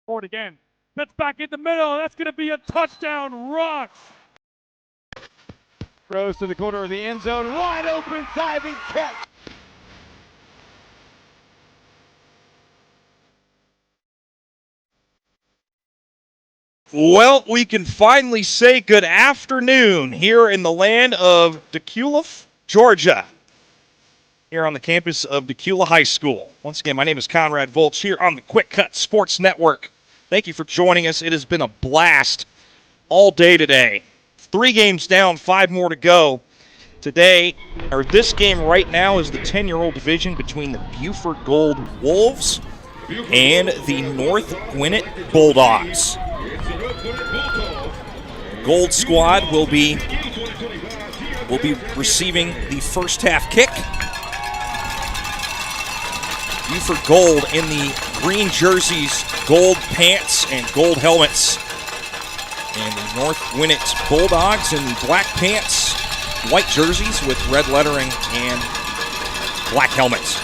Ford again. That's back in the middle. That's going to be a touchdown run. Throws to the corner of the end zone. Wide open, diving catch. Well, we can finally say good afternoon here in the land of Decula, Georgia, here on the campus of Decula High School. Once again, my name is Conrad Volch here on the QwikCut Sports Network. Thank you for joining us. It has been a blast all day today. 3 games down, 5 more to go. Today, or this game right now, is the 10-year-old division between the Buford Gold Wolves and the North Gwinnett Bulldogs. Gold squad will be receiving the first half kick. Buford Gold in the green jerseys, gold pants, and gold helmets. And the North Gwinnett Bulldogs in the black pants, white jerseys with red lettering and black helmets.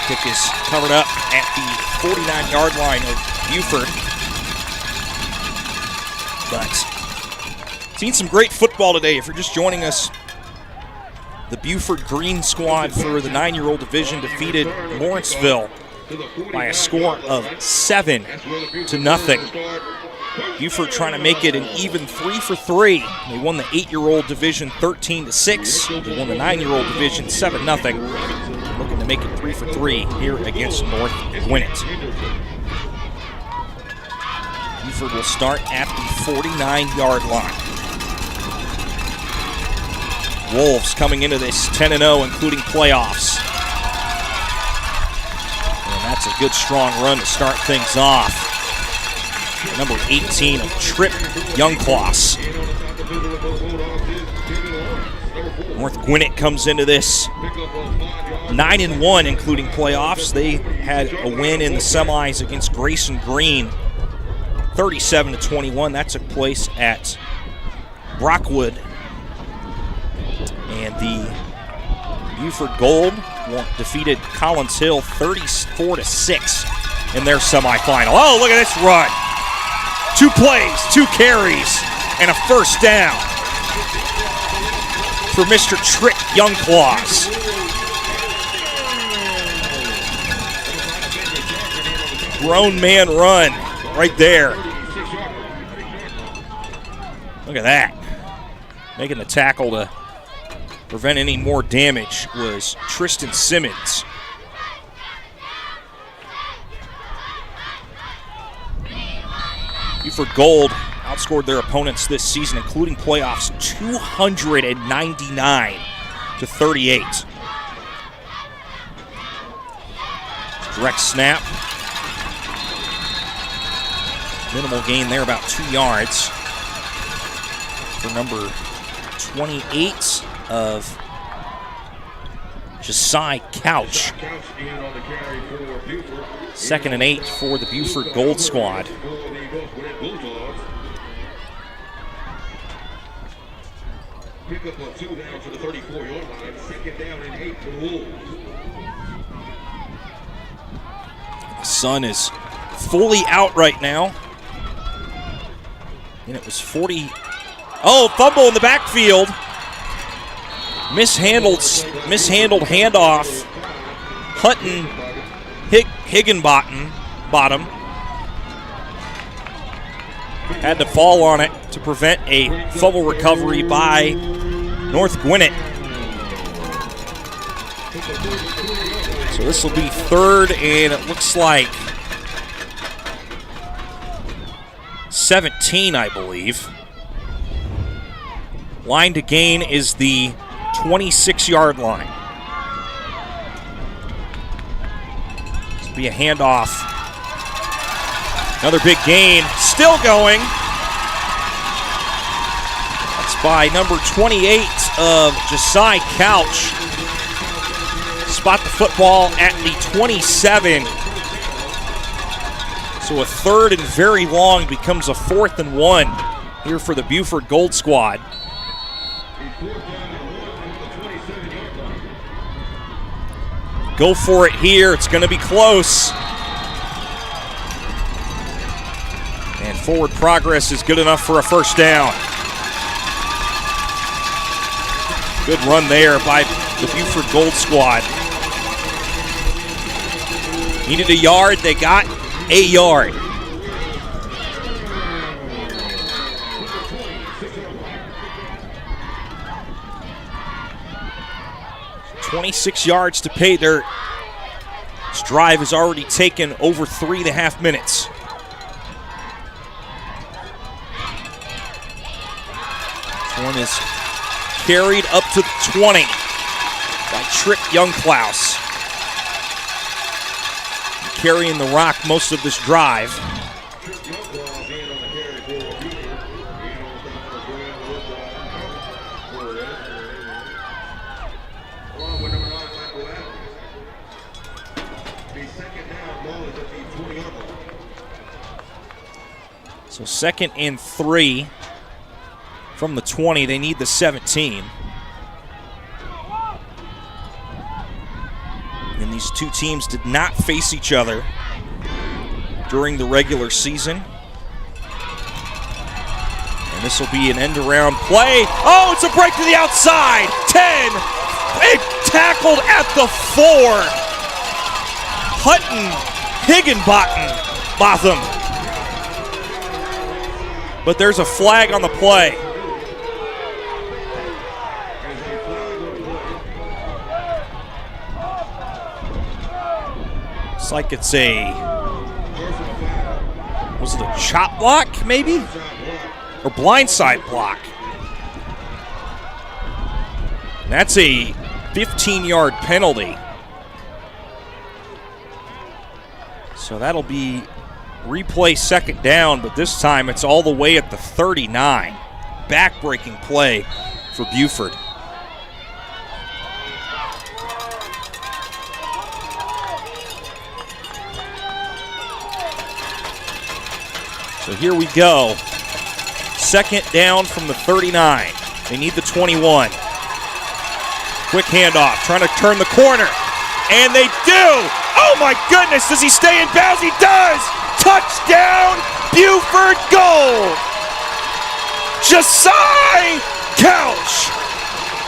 Kick is covered up at the 49-yard line of Buford. But seen some great football today. If you're just joining us, the Buford Green squad for the 9-year-old division defeated Lawrenceville by a score of 7-0. Buford trying to make it an even 3 for 3. They won the 8-year-old division 13-6. They won the 9-year-old division 7-0. Looking to make it 3 for 3 here against North Gwinnett. Buford will start at the 49-yard line. Wolves coming into this 10-0, including playoffs. And that's a good, strong run to start things off. Number 18 of Trip Youngcloss. North Gwinnett comes into this 9-1, including playoffs. They had a win in the semis against Grayson Green, 37-21. That took place at Brockwood. And the Buford Gold defeated Collins Hill 34-6 in their semifinal. Oh, look at this run. 2 plays, 2 carries, and a first down for Mr. Trick Youngclaws. Grown man run right there. Look at that. Making the tackle to prevent any more damage was Tristan Simmons. Buford Gold outscored their opponents this season, including playoffs, 299-38. Direct snap. Minimal gain there, about 2 yards. For number 28 of Josiah Couch. 2nd and 8 for the Buford Gold squad. Pick up a 2 down to the 34-yard line. 2nd down and 8 for the Wolves. The sun is fully out right now. And it was 40. Oh, fumble in the backfield. Mishandled handoff. Hutton Higginbottom had to fall on it to prevent a fumble recovery by North Gwinnett. So this will be 3rd, and it looks like 17, I believe. Line to gain is the 26-yard line. This will be a handoff. Another big gain. Still going. That's by number 28 of Josiah Couch. Spot the football at the 27. So a 3rd and very long becomes a 4th and 1 here for the Buford Gold squad. Go for it here. It's going to be close. Forward progress is good enough for a first down. Good run there by the Buford Gold squad. Needed a yard, they got a yard. $26 yards to pay. Their drive has already taken over 3.5 minutes. This one is carried up to the 20 by Trick Youngklaus. Carrying the rock most of this drive. So 2nd and 3 from the 20. They need the 17. And these two teams did not face each other during the regular season. And this will be an end-around play. Oh, it's a break to the outside. 10. Big tackled at the 4. Hutton Higginbotham. But there's a flag on the play. It's like it's was it a chop block maybe? Or blindside block. That's a 15-yard penalty. So that'll be replay 2nd down, but this time it's all the way at the 39. Back-breaking play for Buford. So here we go. 2nd down from the 39. They need the 21. Quick handoff, trying to turn the corner. And they do! Oh my goodness, does he stay in bounds? He does! Touchdown, Buford Gold! Josiah Couch,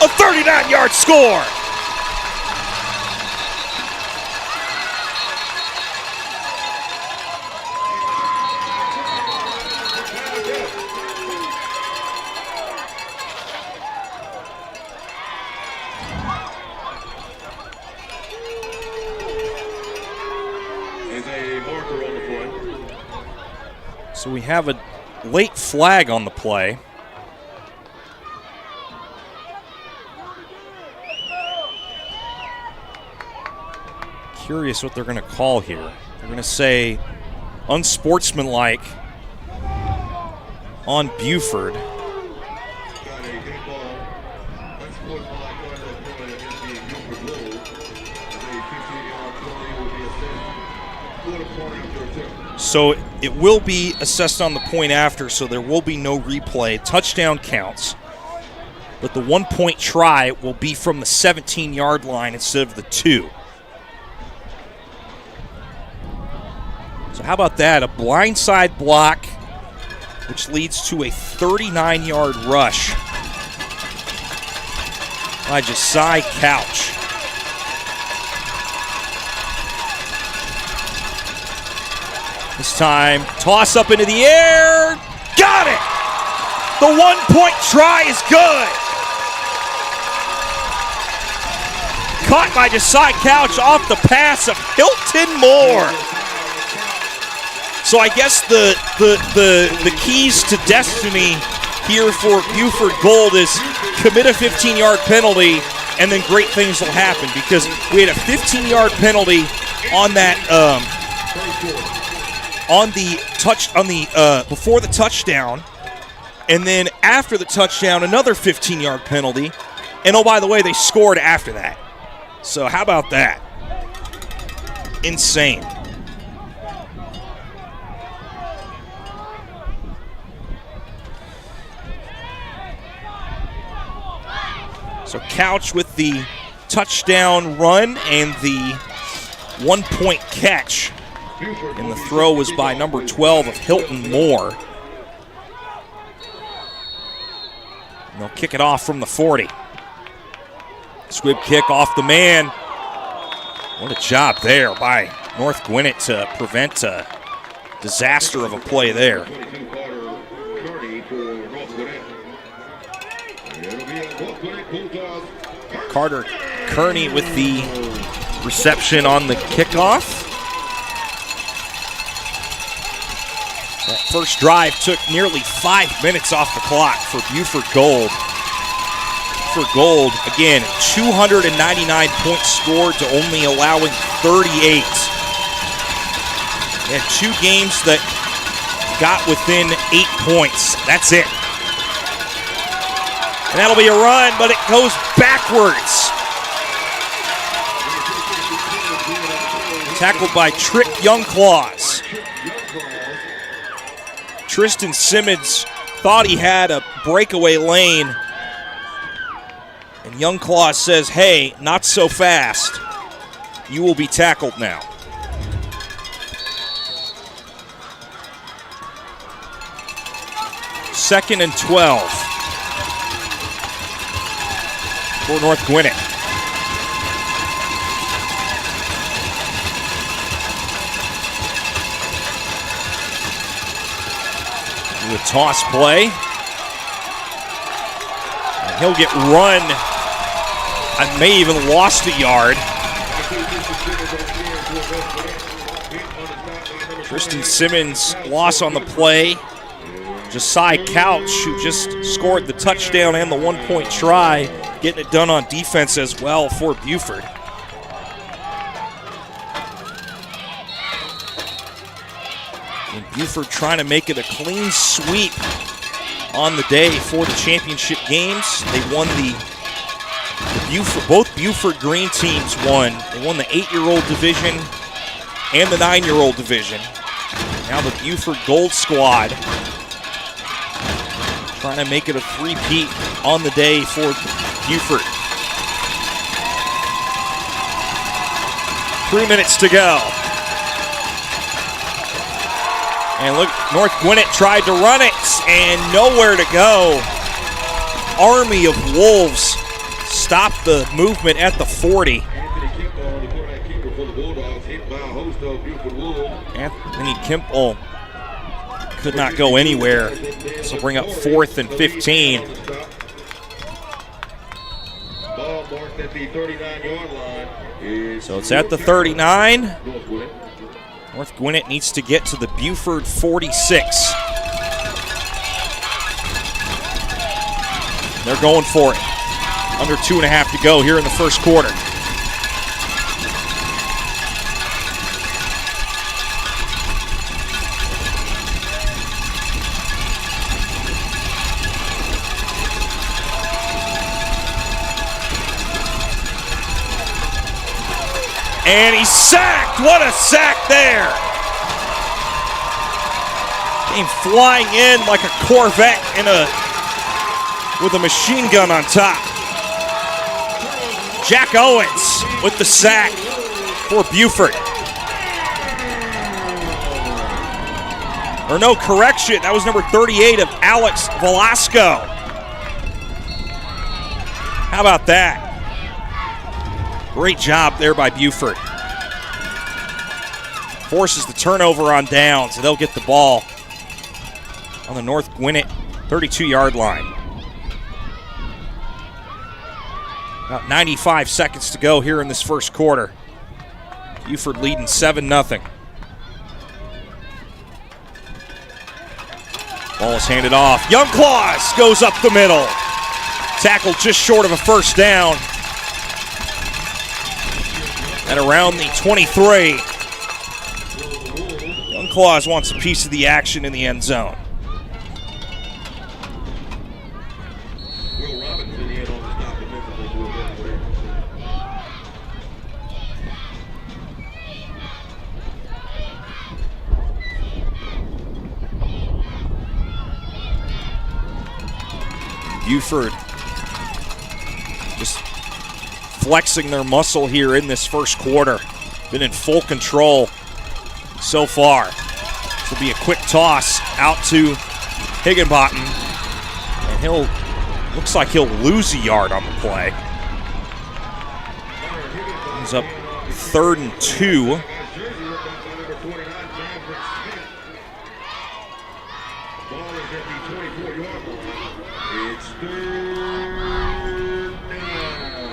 a 39-yard score. So we have a late flag on the play. Curious what they're going to call here. They're going to say unsportsmanlike on Buford. So it will be assessed on the point after, so there will be no replay. Touchdown counts, but the 1-point try will be from the 17-yard line instead of the 2. So how about that? A blindside block, which leads to a 39-yard rush by Josiah Couch. This time, toss up into the air. Got it! The 1-point try is good. Caught by Josiah Couch off the pass of Hilton Moore. So I guess the keys to destiny here for Buford Gold is commit a 15-yard penalty, and then great things will happen, because we had a 15-yard penalty on that before the touchdown, and then after the touchdown, another 15-yard penalty. And oh, by the way, they scored after that. So how about that? Insane. So Couch with the touchdown run and the 1-point catch. And the throw was by number 12 of Hilton Moore. And they'll kick it off from the 40. Squib kick off the man. What a job there by North Gwinnett to prevent a disaster of a play there. Carter Kearney with the reception on the kickoff. That first drive took nearly 5 minutes off the clock for Buford Gold. For Gold, again, 299 points scored to only allowing 38. They had 2 games that got within 8 points. That's it. And that'll be a run, but it goes backwards. Tackled by Trick Youngclaws. Tristan Simmons thought he had a breakaway lane. And Youngclaws says, hey, not so fast. You will be tackled now. Second and 12 for North Gwinnett. A toss play. And he'll get run. I may even lost a yard. Tristan Simmons loss on the play. Josiah Couch, who just scored the touchdown and the 1-point try, getting it done on defense as well for Buford. And Buford trying to make it a clean sweep on the day for the championship games. They won both Buford Green teams won. They won the 8-year-old division and the 9-year-old division. Now the Buford Gold squad trying to make it a three-peat on the day for Buford. 3 minutes to go. And look, North Gwinnett tried to run it and nowhere to go. Army of Wolves stopped the movement at the 40. Anthony Kimple could not go anywhere. This will bring up 4th and 15. So it's at the 39. North Gwinnett needs to get to the Buford 46. They're going for it. Under 2.5 to go here in the first quarter. And he's sacked. What a sack there. Came flying in like a Corvette with a machine gun on top. Jack Owens with the sack for Buford. Or no, correction. That was number 38 of Alex Velasco. How about that? Great job there by Buford. Forces the turnover on downs, and they'll get the ball on the North Gwinnett 32-yard line. About 95 seconds to go here in this first quarter. Buford leading 7-0. Ball is handed off. Youngclaws goes up the middle. Tackled just short of a first down. At around the 23. Youngclaws wants a piece of the action in the end zone. Buford just flexing their muscle here in this first quarter. Been in full control so far. This will be a quick toss out to Higginbottom. And he'll Looks like he'll lose a yard on the play. He's up 3rd and 2.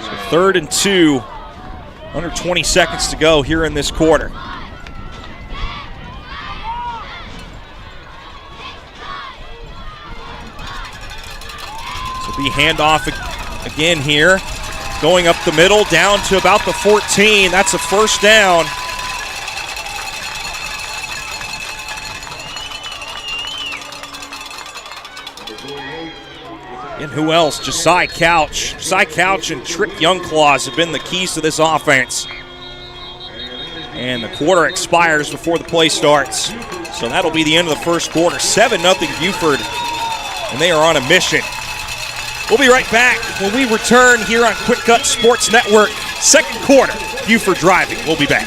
So 3rd and 2. Under 20 seconds to go here in this quarter. So be handoff again here. Going up the middle, down to about the 14. That's a first down. And who else? Josiah Couch. Josiah Couch and Trip Youngclaws have been the keys to this offense. And the quarter expires before the play starts. So that'll be the end of the first quarter. 7-0 Buford, and they are on a mission. We'll be right back when we return here on QwikCut Sports Network. Second quarter, Buford driving. We'll be back.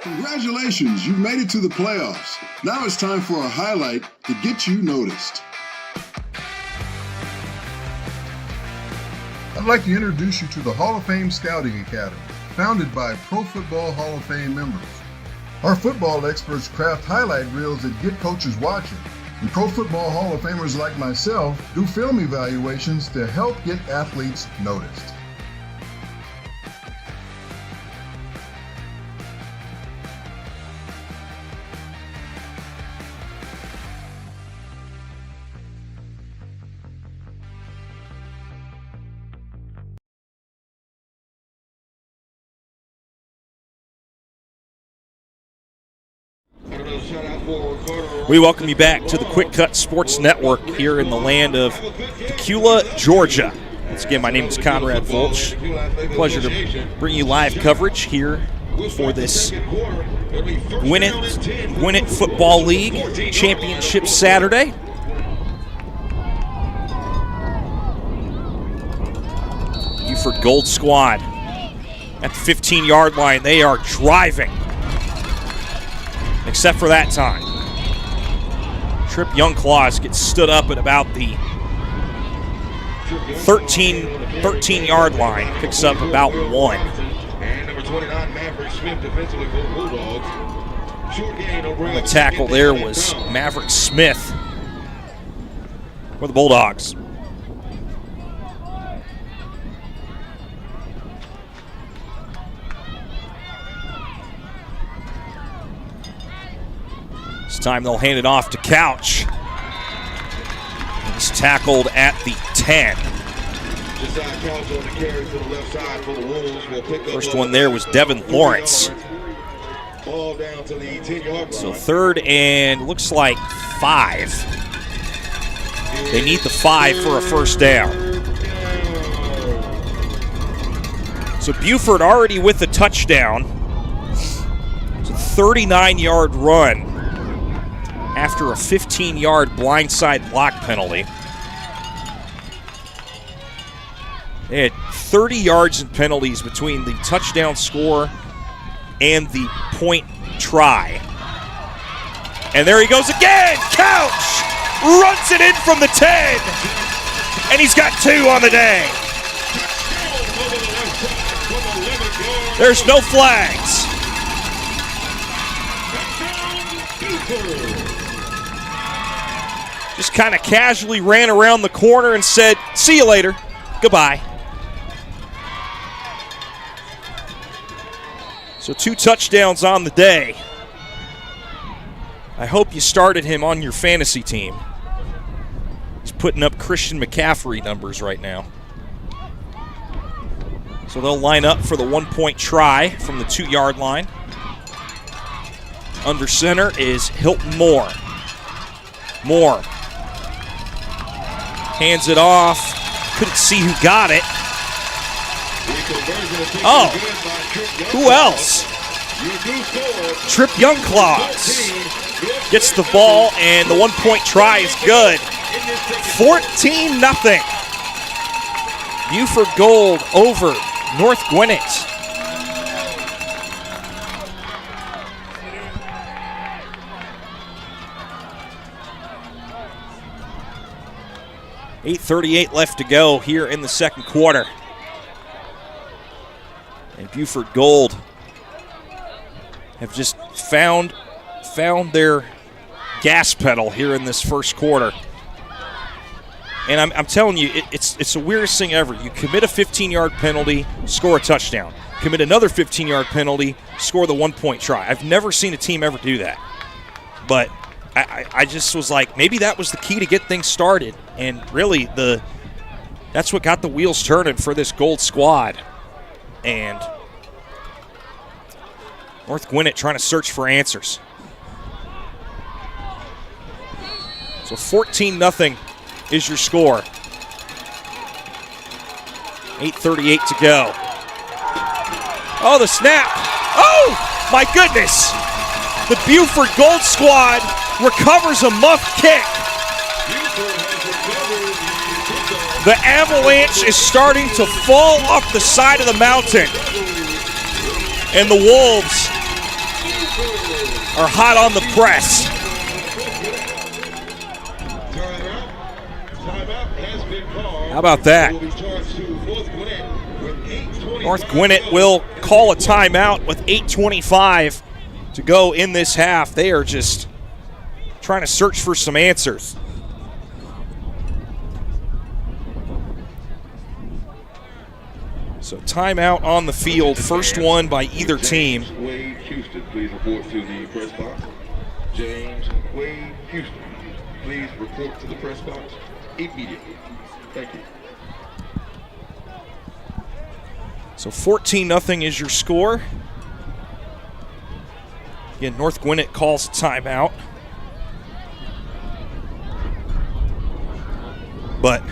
Congratulations, you've made it to the playoffs. Now it's time for a highlight to get you noticed. I'd like to introduce you to the Hall of Fame Scouting Academy, founded by Pro Football Hall of Fame members. Our football experts craft highlight reels that get coaches watching, and Pro Football Hall of Famers like myself do film evaluations to help get athletes noticed. We welcome you back to the QwikCut Sports Network here in the land of Dacula, Georgia. Once again, my name is Conrad Volch. Pleasure to bring you live coverage here for this Gwinnett Football League Championship Saturday. Buford Gold Squad at the 15-yard line. They are driving, except for that time. Trip Youngclaws gets stood up at about the 13-yard line, picks up about 1. And number 29, Maverick Smith, defensively for the Bulldogs. Short gain over The tackle there was Maverick Smith for the Bulldogs. This time they'll hand it off to Couch. He's tackled at the 10. First one there was Devin Lawrence. So 3rd and looks like 5. They need the 5 for a first down. So Buford already with the touchdown. It's a 39-yard run after a 15-yard blindside block penalty. They had 30 yards in penalties between the touchdown score and the point try. And there he goes again! Couch runs it in from the 10! And he's got 2 on the day. There's no flags. Just kind of casually ran around the corner and said, "See you later. Goodbye." So 2 touchdowns on the day. I hope you started him on your fantasy team. He's putting up Christian McCaffrey numbers right now. So they'll line up for the 1-point try from the 2-yard line. Under center is Hilton Moore. Moore hands it off. Couldn't see who got it. Oh, who else? Trip Youngclaws gets the ball, and the 1-point try is good. 14-0. Buford Gold over North Gwinnett. 8:38 left to go here in the second quarter. And Buford Gold have just found their gas pedal here in this first quarter. And I'm telling you, it's the weirdest thing ever. You commit a 15-yard penalty, score a touchdown. Commit another 15-yard penalty, score the 1-point try. I've never seen a team ever do that. But I just was like, maybe that was the key to get things started. And really, that's what got the wheels turning for this Gold squad. And North Gwinnett trying to search for answers. So 14-0 is your score. 8:38 to go. Oh, the snap. Oh, my goodness. The Buford Gold squad recovers a muff kick. The avalanche is starting to fall off the side of the mountain. And the Wolves are hot on the press. How about that? North Gwinnett will call a timeout with 8:25 to go in this half. They are just trying to search for some answers. So timeout on the field, first one by either team. Wade Houston, please report to the press box. James Wade Houston, please report to the press box immediately. Thank you. So 14-0 is your score. Again, North Gwinnett calls a timeout. But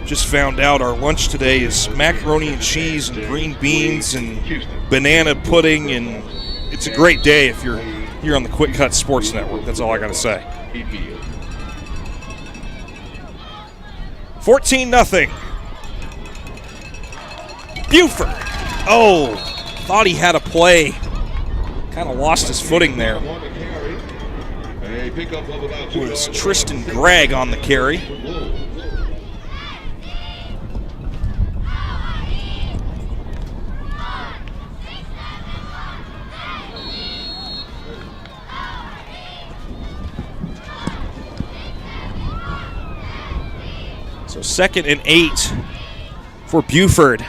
just found out our lunch today is macaroni and cheese and green beans and banana pudding, and it's a great day if you're here on the QwikCut Sports Network. That's all I got to say. 14-0. Buford. Oh, thought he had a play. Kind of lost his footing there. It was Tristan Gregg on the carry. So 2nd and 8 for Buford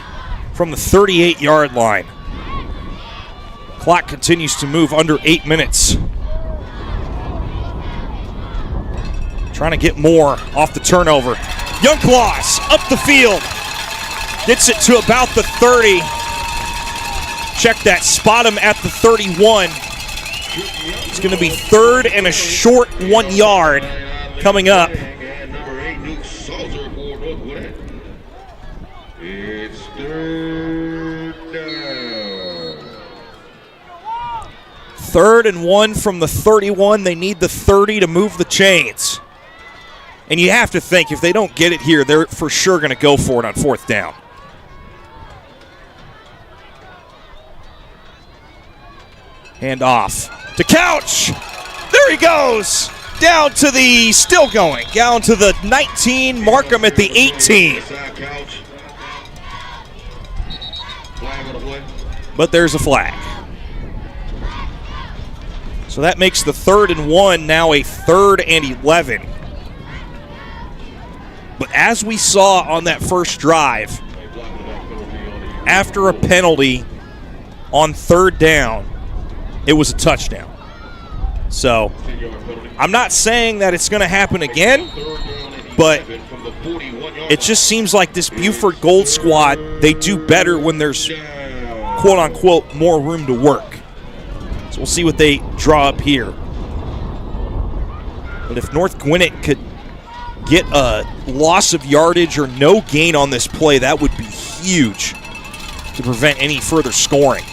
from the 38-yard line. Clock continues to move under 8 minutes. Trying to get more off the turnover. Youngclaws up the field. Gets it to about the 30. Check that, spot him at the 31. It's going to be 3rd and a short 1 yard coming up. It's 3rd down. 3rd and 1 from the 31. They need the 30 to move the chains. And you have to think, if they don't get it here, they're for sure going to go for it on 4th down. Hand off to Couch. There he goes. Down to the, still going, down to the 19, mark him at the 18. But there's a flag. So that makes the 3rd and 1 now a 3rd and 11. But as we saw on that first drive, after a penalty on 3rd down, it was a touchdown. So I'm not saying that it's going to happen again, but it just seems like this Buford Gold squad, they do better when there's quote-unquote more room to work. So we'll see what they draw up here. But if North Gwinnett could get a loss of yardage or no gain on this play, that would be huge to prevent any further scoring.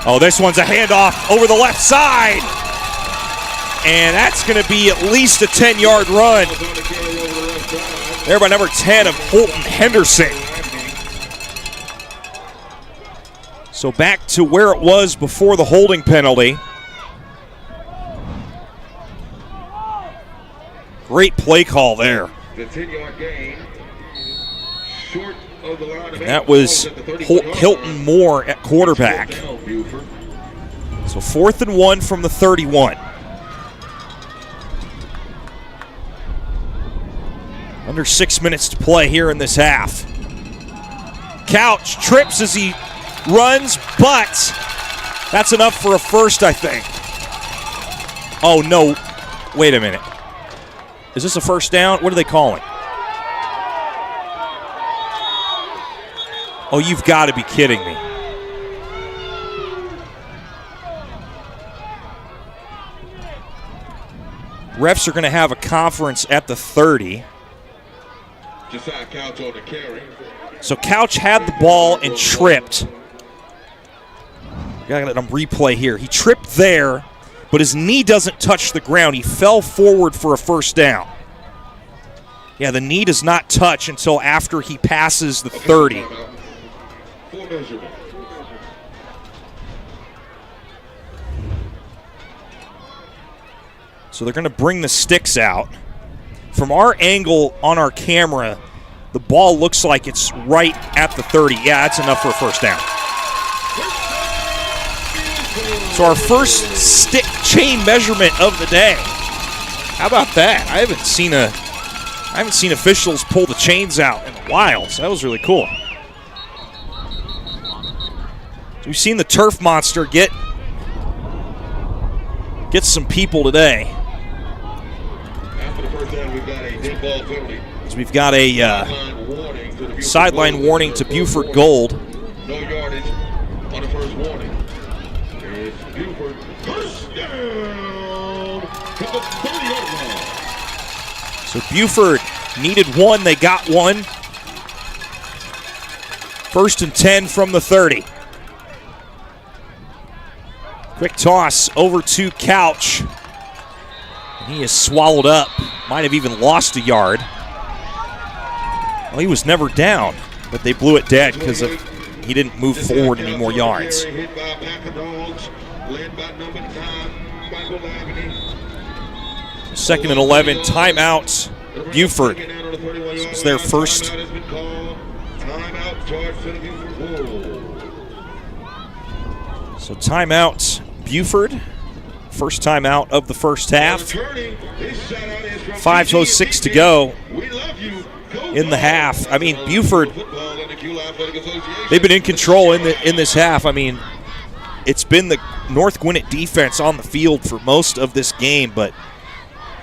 Oh, this one's a handoff over the left side. and that's going to be at least a 10-yard run. There by number 10 of Holton Henderson. So back to where it was before the holding penalty. Great play call there. The 10-yard gain, short of the line. And that was Hilton Moore at quarterback. So 4th and 1 from the 31. Under 6 minutes to play here in this half. Couch trips as he runs, but that's enough for a first, I think. Oh, no. Wait a minute. Is this a first down? What are they calling? Oh, you've got to be kidding me. Refs are going to have a conference at the 30. Couch on the carry. So Couch had the ball and tripped. Got to let him replay here. He tripped there, but his knee doesn't touch the ground. He fell forward for a first down. Yeah, the knee does not touch until after he passes the 30. So they're going to bring the sticks out. From our angle on our camera, the ball looks like it's right at the 30. Yeah, that's enough for a first down. So our first stick chain measurement of the day. How about that? I haven't seen officials pull the chains out in a while, so that was really cool. So we've seen the turf monster get some people today. So we've got a sideline warning to Buford Gold. No yardage on the first warning. It's Buford. First down to the 30-yard line. So Buford needed one. They got one. 1st and 10 from the 30. Quick toss over to Couch. And he is swallowed up. Might have even lost a yard. Well, he was never down, but they blew it dead because he didn't move forward any more yards. 2nd and 11, timeout. Buford. This was their first. So timeout, Buford. First timeout of the first half. 5:06 to go in the half. I mean, Buford, they've been in control in this half. I mean, it's been the North Gwinnett defense on the field for most of this game, but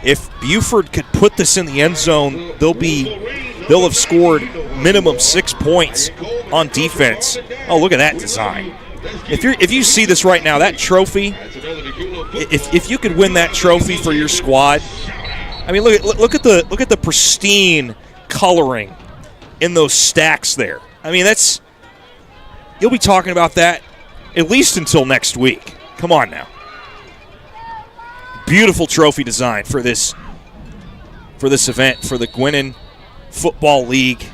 if Buford could put this in the end zone, they'll have scored minimum 6 points on defense. Oh, look at that design. If you see this right now, that trophy, if you could win that trophy for your squad, I mean, look at the pristine coloring in those stacks there. I mean, you'll be talking about that at least until next week. Come on now. Beautiful trophy design for this event, for the Gwinnett Football League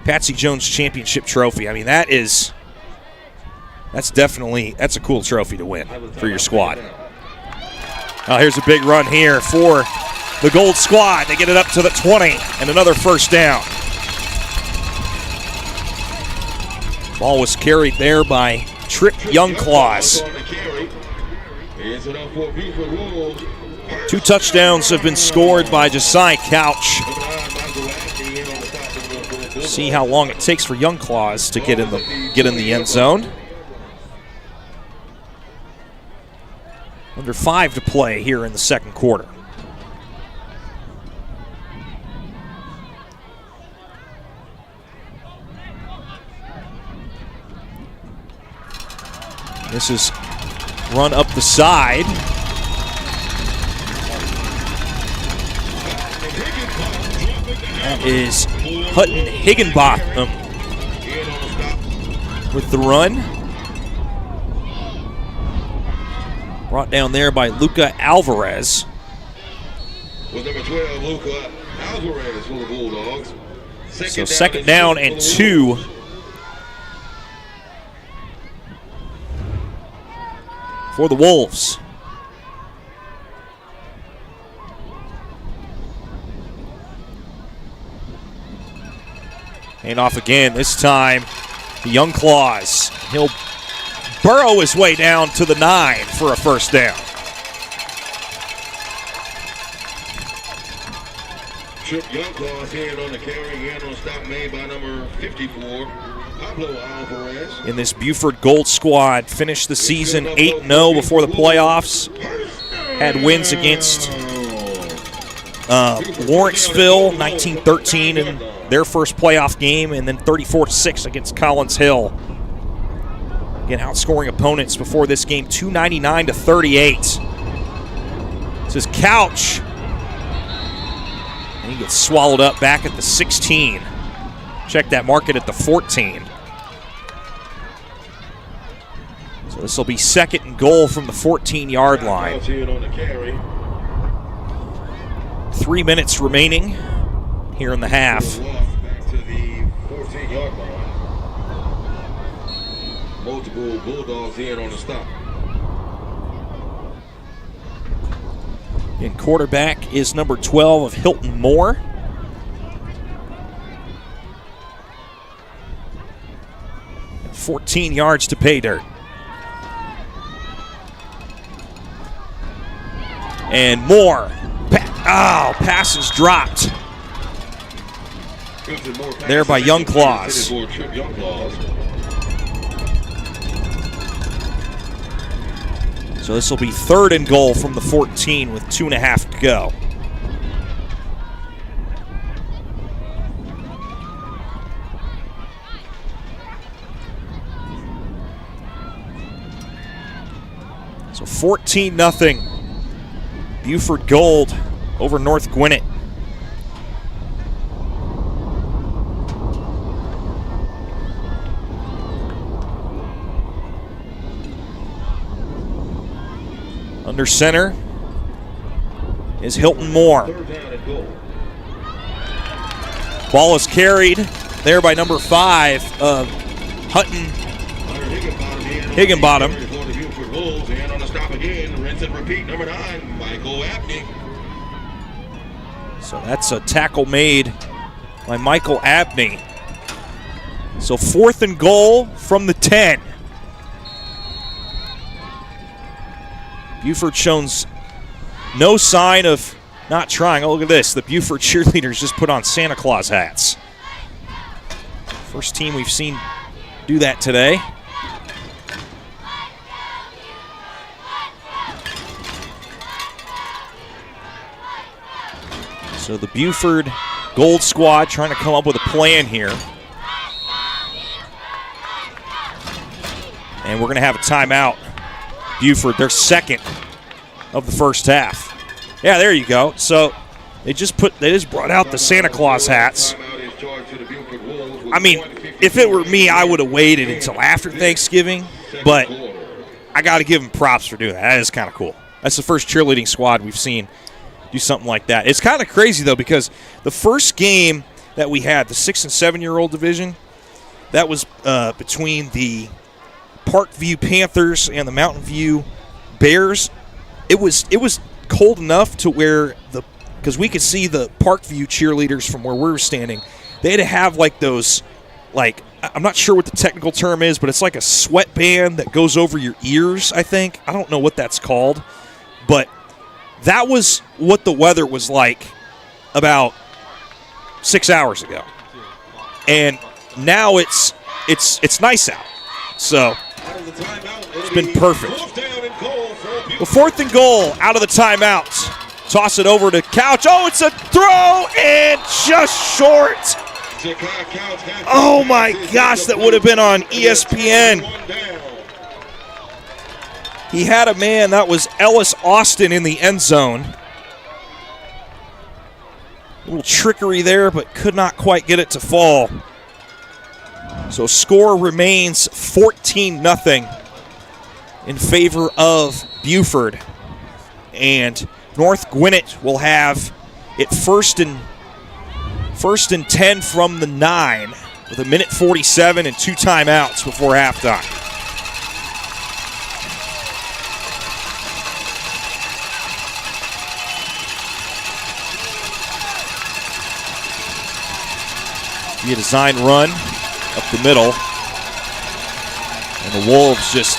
Patsy Jones Championship Trophy. I mean, that's a cool trophy to win for your squad. Oh, here's a big run here for the Gold Squad. They get it up to the 20 and another first down. Ball was carried there by Trip Youngclaws. 2 touchdowns have been scored by Josiah Couch. See how long it takes for Youngclaws to get in the end zone. Under 5 to play here in the second quarter. This is run up the side. That is Hutton Higginbotham with the run. Brought down there by Luca Alvarez. was number 12, Luca Alvarez for the Bulldogs. So second down and 2. For the Wolves. And off again, this time the Young Claws. He'll burrow his way down to the 9 for a first down. Trip Young Claws in on the carry, in on stop made by number 54, Pablo Alvarez. In this Buford Gold squad, finished the season 8-0 before the playoffs. Had wins against Lawrenceville, 19-13 in their first playoff game, and then 34-6 against Collins Hill. Again, outscoring opponents before this game, 299-38. This is Couch. And he gets swallowed up back at the 16. Check that market at the 14. So this will be second and goal from the 14-yard line. 3 minutes remaining here in the half. Back to the 14-yard line. Multiple Bulldogs in on the stop. And quarterback is number 12 of Hilton Moore. And 14 yards to pay dirt. And Moore. Pass is dropped. There by Young Claws. So this will be third and goal from the 14 with 2.5 to go. So 14-0. Buford Gold over North Gwinnett. Under center is Hilton Moore. Ball is carried there by number 5 of Hutton Higginbottom. And on the stop again, rinse and repeat, number 9, Michael Abney. So that's a tackle made by Michael Abney. So fourth and goal from the 10. Buford shows no sign of not trying. Oh, look at this. The Buford cheerleaders just put on Santa Claus hats. First team we've seen do that today. So the Buford Gold squad trying to come up with a plan here. And we're going to have a timeout. Buford, their second of the first half. Yeah, there you go. So they just brought out the Santa Claus hats. I mean, if it were me, I would have waited until after Thanksgiving, but I got to give them props for doing that. That is kind of cool. That's the first cheerleading squad we've seen do something like that. It's kind of crazy, though, because the first game that we had, the 6- and 7-year-old division, that was between the Parkview Panthers and the Mountain View Bears. It was cold enough to where because we could see the Parkview cheerleaders from where we were standing. They had to have like those, like, I'm not sure what the technical term is, but it's like a sweatband that goes over your ears, I think. I don't know what that's called, but that was what the weather was like about 6 hours ago. And now it's nice out. So it's been perfect. The fourth and goal out of the timeout. Toss it over to Couch. Oh, it's a throw and just short. Oh my gosh, that would have been on ESPN. He had a man, that was Ellis Austin in the end zone. A little trickery there, but could not quite get it to fall. So score remains 14-0 in favor of Buford. And North Gwinnett will have at first and 10 from the 9 with 1:47 and 2 timeouts before halftime. Be a design run up the middle. And the Wolves just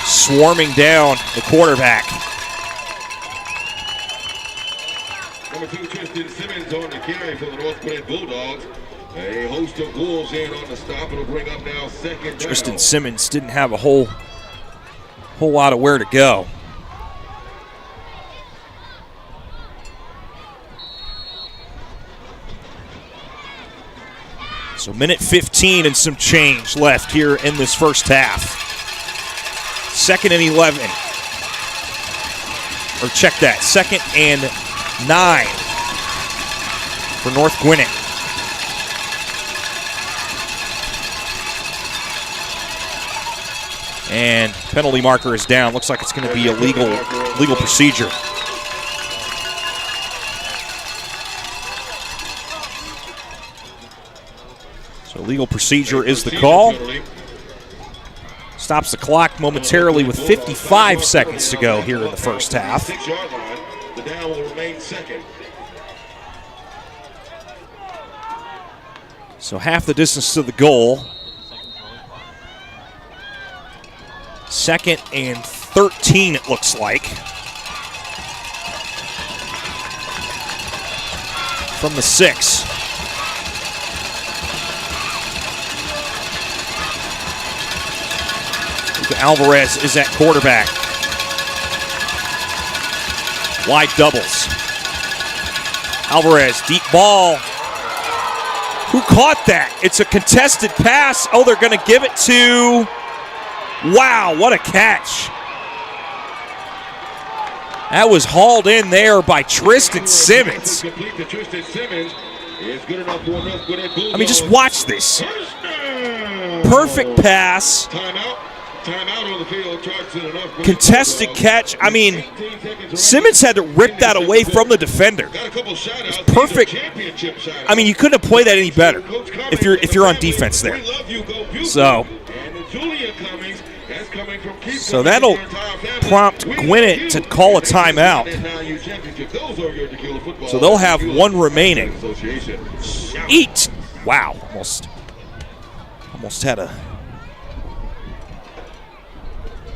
swarming down the quarterback. Number 2, Tristan Simmons on the carry for the North Gwinnett Bulldogs. A host of Wolves in on the stop. It'll bring up now second down. Tristan Simmons didn't have a whole lot of where to go. So 1:15 and some change left here in this first half. 2nd and 11. Or check that, 2nd and 9 for North Gwinnett. And penalty marker is down. Looks like it's going to be a legal procedure. So legal procedure is the call. Stops the clock momentarily with 55 seconds to go here in the first half. 6-yard line. The down will remain second. So half the distance to the goal. 2nd and 13 it looks like. From the 6. Alvarez is at quarterback. Wide doubles. Alvarez, deep ball. Who caught that? It's a contested pass. Oh, they're going to give it to... Wow, what a catch. That was hauled in there by Tristan Simmons. I mean, just watch this. Perfect pass. Timeout on the field. Contested catch. I mean, Simmons had to rip that away from the defender. It's perfect. I mean, you couldn't have played that any better if you're on defense there. So that'll prompt Gwinnett to call a timeout. So they'll have one remaining. Eat. Wow. Almost had a...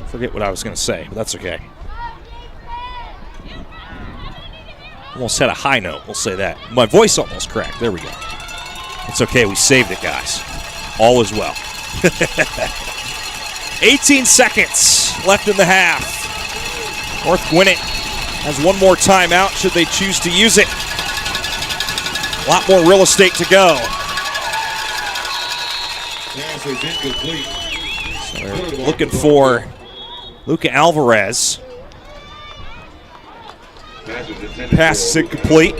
Forget what I was going to say, but that's okay. Almost had a high note, we'll say that. My voice almost cracked. There we go. It's okay, we saved it, guys. All is well. 18 seconds left in the half. North Gwinnett has one more timeout should they choose to use it. A lot more real estate to go. So they're looking for Luca Alvarez. Pass is incomplete.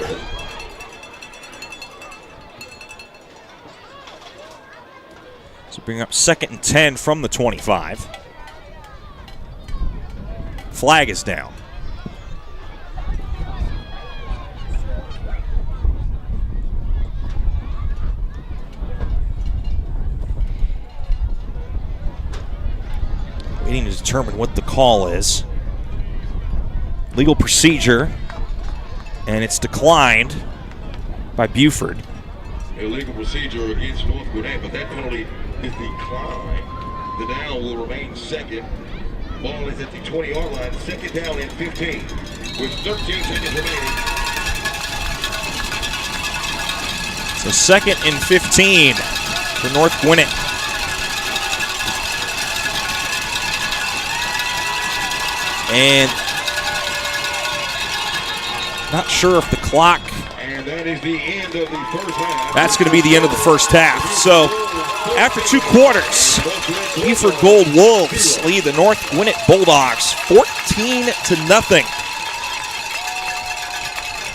So bring up 2nd and 10 from the 25. Flag is down. Waiting to determine what the call is. Legal procedure, and it's declined by Buford. Illegal procedure against North Gwinnett, but that penalty is declined. The down will remain second. Ball is at the 20-yard line. 2nd down and 15 with 13 seconds remaining. So 2nd and 15 for North Gwinnett. And not sure if the clock. And that is the end of the first half. That's going to be the end of the first half. So after 2 quarters, Buford Gold Wolves lead the North Gwinnett Bulldogs 14-0.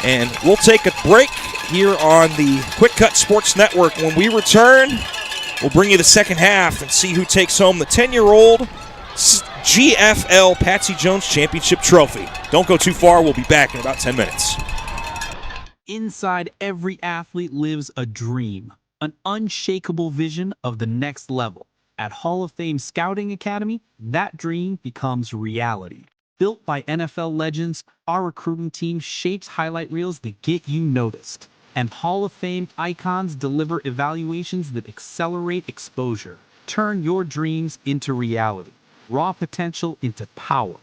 And we'll take a break here on the QwikCut Sports Network. When we return, we'll bring you the second half and see who takes home the 10-year-old GFL Patsy Jones Championship Trophy. Don't go too far. We'll be back in about 10 minutes. Inside every athlete lives a dream, an unshakable vision of the next level. At Hall of Fame Scouting Academy, that dream becomes reality. Built by NFL legends, our recruiting team shapes highlight reels that get you noticed. And Hall of Fame icons deliver evaluations that accelerate exposure. Turn your dreams into reality, raw potential into power.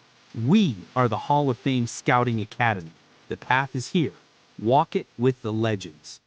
We are the Hall of Fame Scouting Academy. The path is here. Walk it with the legends.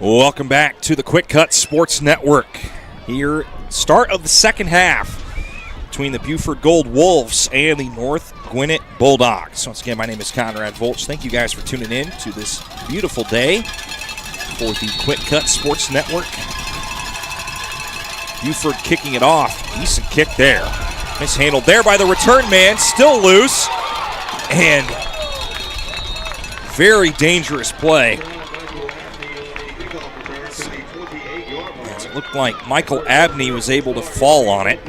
Welcome back to the QwikCut Sports Network. Here, start of the second half between the Buford Gold Wolves and the North Gwinnett Bulldogs. Once again, my name is Conrad Volch. Thank you guys for tuning in to this beautiful day for the QwikCut Sports Network. Buford kicking it off. Decent kick there. Mishandled there by the return man. Still loose. And very dangerous play. It looked like Michael Abney was able to fall on it.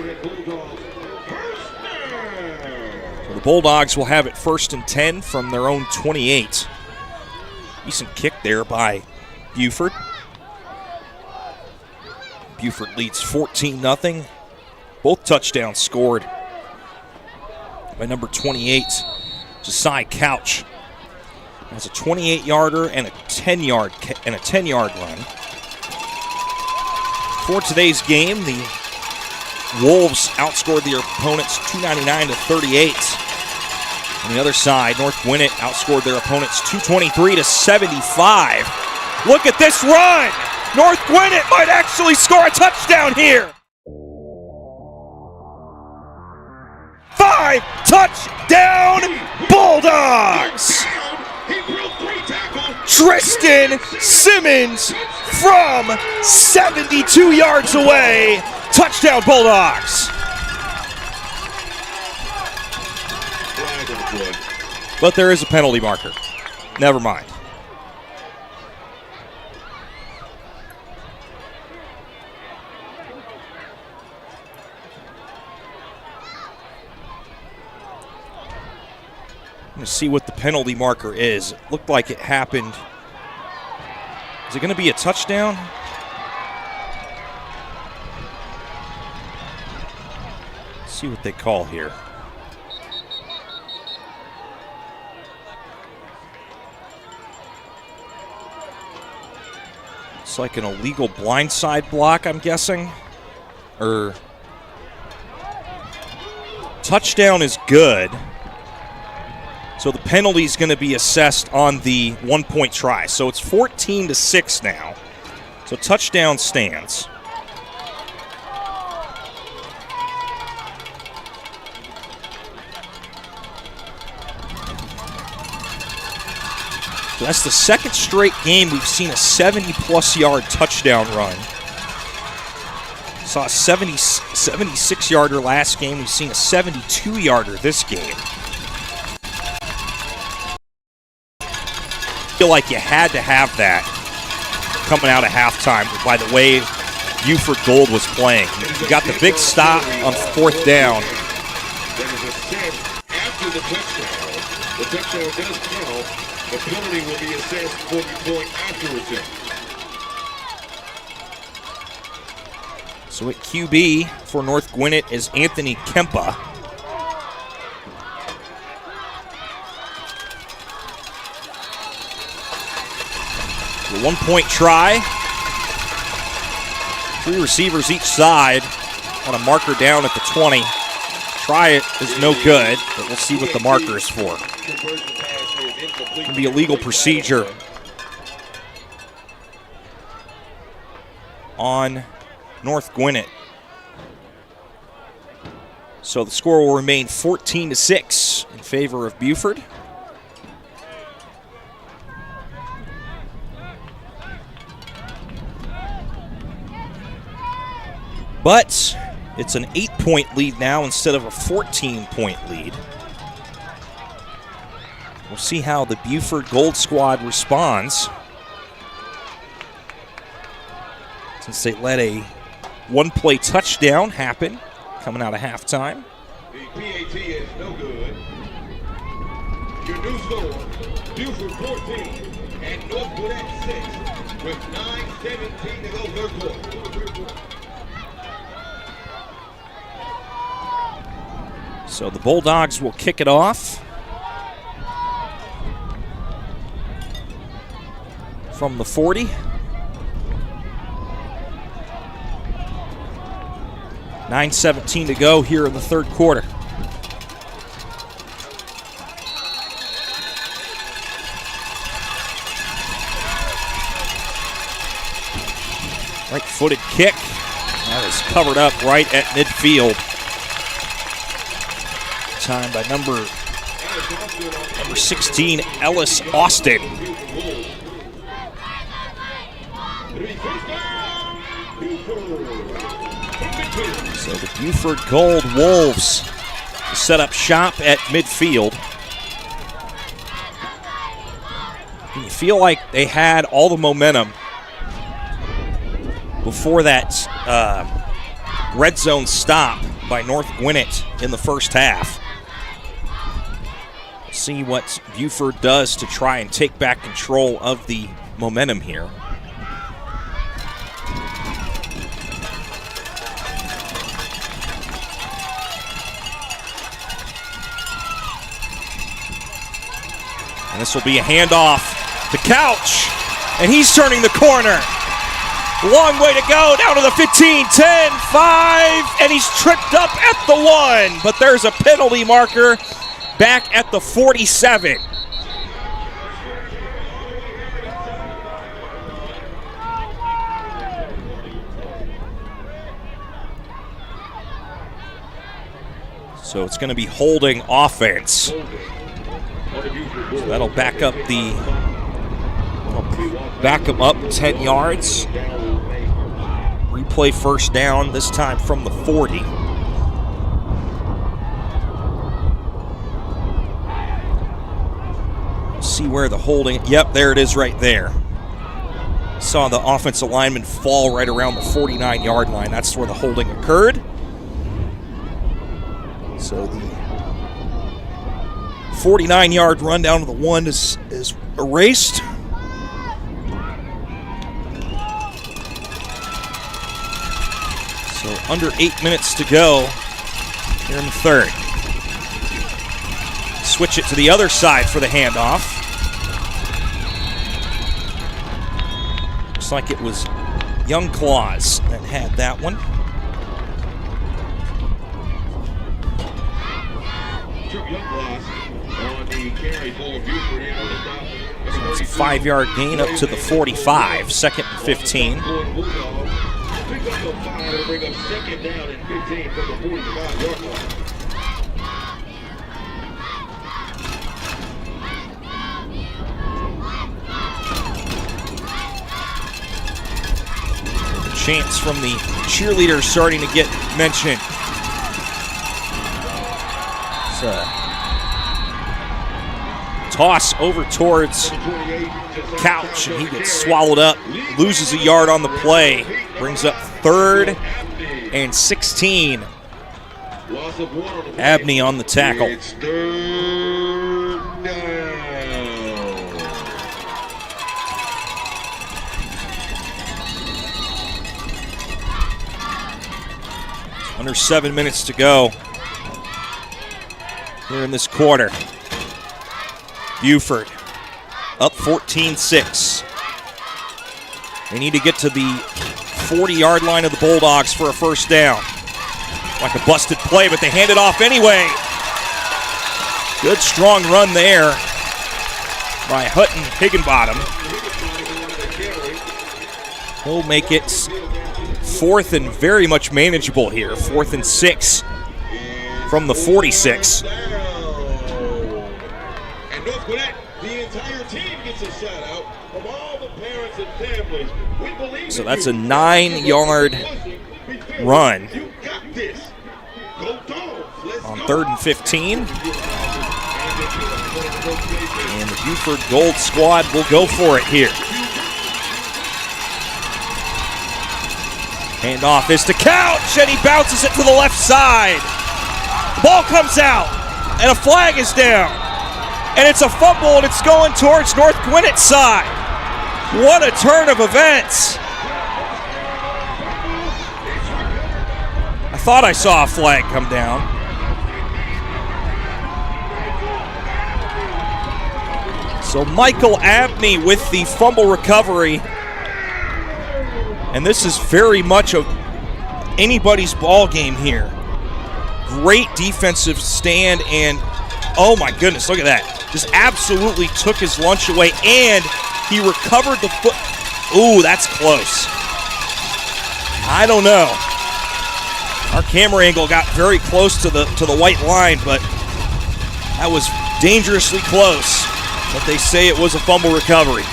So the Bulldogs will have it 1st and 10 from their own 28. Decent kick there by Buford. Buford leads 14-0. Both touchdowns scored by number 28, Josiah Couch. That's a 28-yarder and a 10-yard run. For today's game, the Wolves outscored their opponents 299-38. On the other side, North Gwinnett outscored their opponents 223-75. Look at this run! North Gwinnett might actually score a touchdown here. 5 touchdown Bulldogs! Tristan Simmons from 72 yards away. Touchdown Bulldogs. But there is a penalty marker. Never mind. I'm going to see what the penalty marker is. It looked like it happened. Is it going to be a touchdown? Let's see what they call here. It's like an illegal blindside block, I'm guessing. Or touchdown is good. So the penalty is going to be assessed on the 1-point try. So it's 14-6 now. So touchdown stands. So that's the second straight game we've seen a 70-plus yard touchdown run. Saw a 76-yarder last game. We've seen a 72-yarder this game. Feel like you had to have that coming out of halftime by the way Buford Gold was playing. You got the big stop on 4th down. That is assessed after the touchdown. The touchdown does count. The penalty will be assessed for the point after return. So at QB for North Gwinnett is Anthony Kempa. The 1-point try. 3 receivers each side on a marker down at the 20. Try it is no good, but we'll see what the marker is for. It can be a legal procedure on North Gwinnett. So the score will remain 14-6 in favor of Buford. But it's an 8-point lead now instead of a 14-point lead. We'll see how the Buford Gold Squad responds, since they let a 1-play touchdown happen coming out of halftime. The PAT is no good. Your new score, Buford 14 and North Gwinnett 6 with 9:17 to go third quarter. So the Bulldogs will kick it off from the 40. $9:17 to go here in the third quarter. Right-footed kick. That is covered up right at midfield. Time by number 16, Ellis Austin. So the Buford Gold Wolves set up shop at midfield. You feel like they had all the momentum before that red zone stop by North Gwinnett in the first half. See what Buford does to try and take back control of the momentum here. And this will be a handoff to Couch, and he's turning the corner. Long way to go, down to the 15, 10, 5, and he's tripped up at the 1, but there's a penalty marker back at the 47. So it's going to be holding offense. So that'll back up back him up 10 yards. Replay first down, this time from the 40. See where the holding, yep, there it is right there. Saw the offensive lineman fall right around the 49-yard line. That's where the holding occurred. So the 49-yard run down to the 1 is erased. So under 8 minutes to go here in the third. Switch it to the other side for the handoff. Looks like it was Young Claus that had that one. So it's a 5-yard gain up to the 45, 2nd and 15. Bring up 2nd down and 15 from the 45-yard line. Chants from the cheerleaders starting to get mentioned. Toss over towards Couch, and he gets swallowed up, loses a yard on the play, brings up 3rd and 16. Abney on the tackle. It's 3rd down. Under 7 minutes to go here in this quarter. Buford up 14-6. They need to get to the 40-yard line of the Bulldogs for a first down. Like a busted play, but they hand it off anyway. Good strong run there by Hutton Higginbottom. He'll make it 4th and very much manageable here. 4th and 6 from the 46. And North Gwinnett, the entire team gets a shout out from all the parents and families. We believe so that's a 9-yard run on 3rd and 15. And the Buford Gold squad will go for it here. Handoff is to Couch, and he bounces it to the left side. Ball comes out, and a flag is down. And it's a fumble, and it's going towards North Gwinnett's side. What a turn of events. I thought I saw a flag come down. So Michael Abney with the fumble recovery. And this is very much anybody's ball game here. Great defensive stand, and oh my goodness, look at that. Just absolutely took his lunch away, and he recovered the foot. Ooh, that's close. I don't know. Our camera angle got very close to the white line, but that was dangerously close. But they say it was a fumble recovery.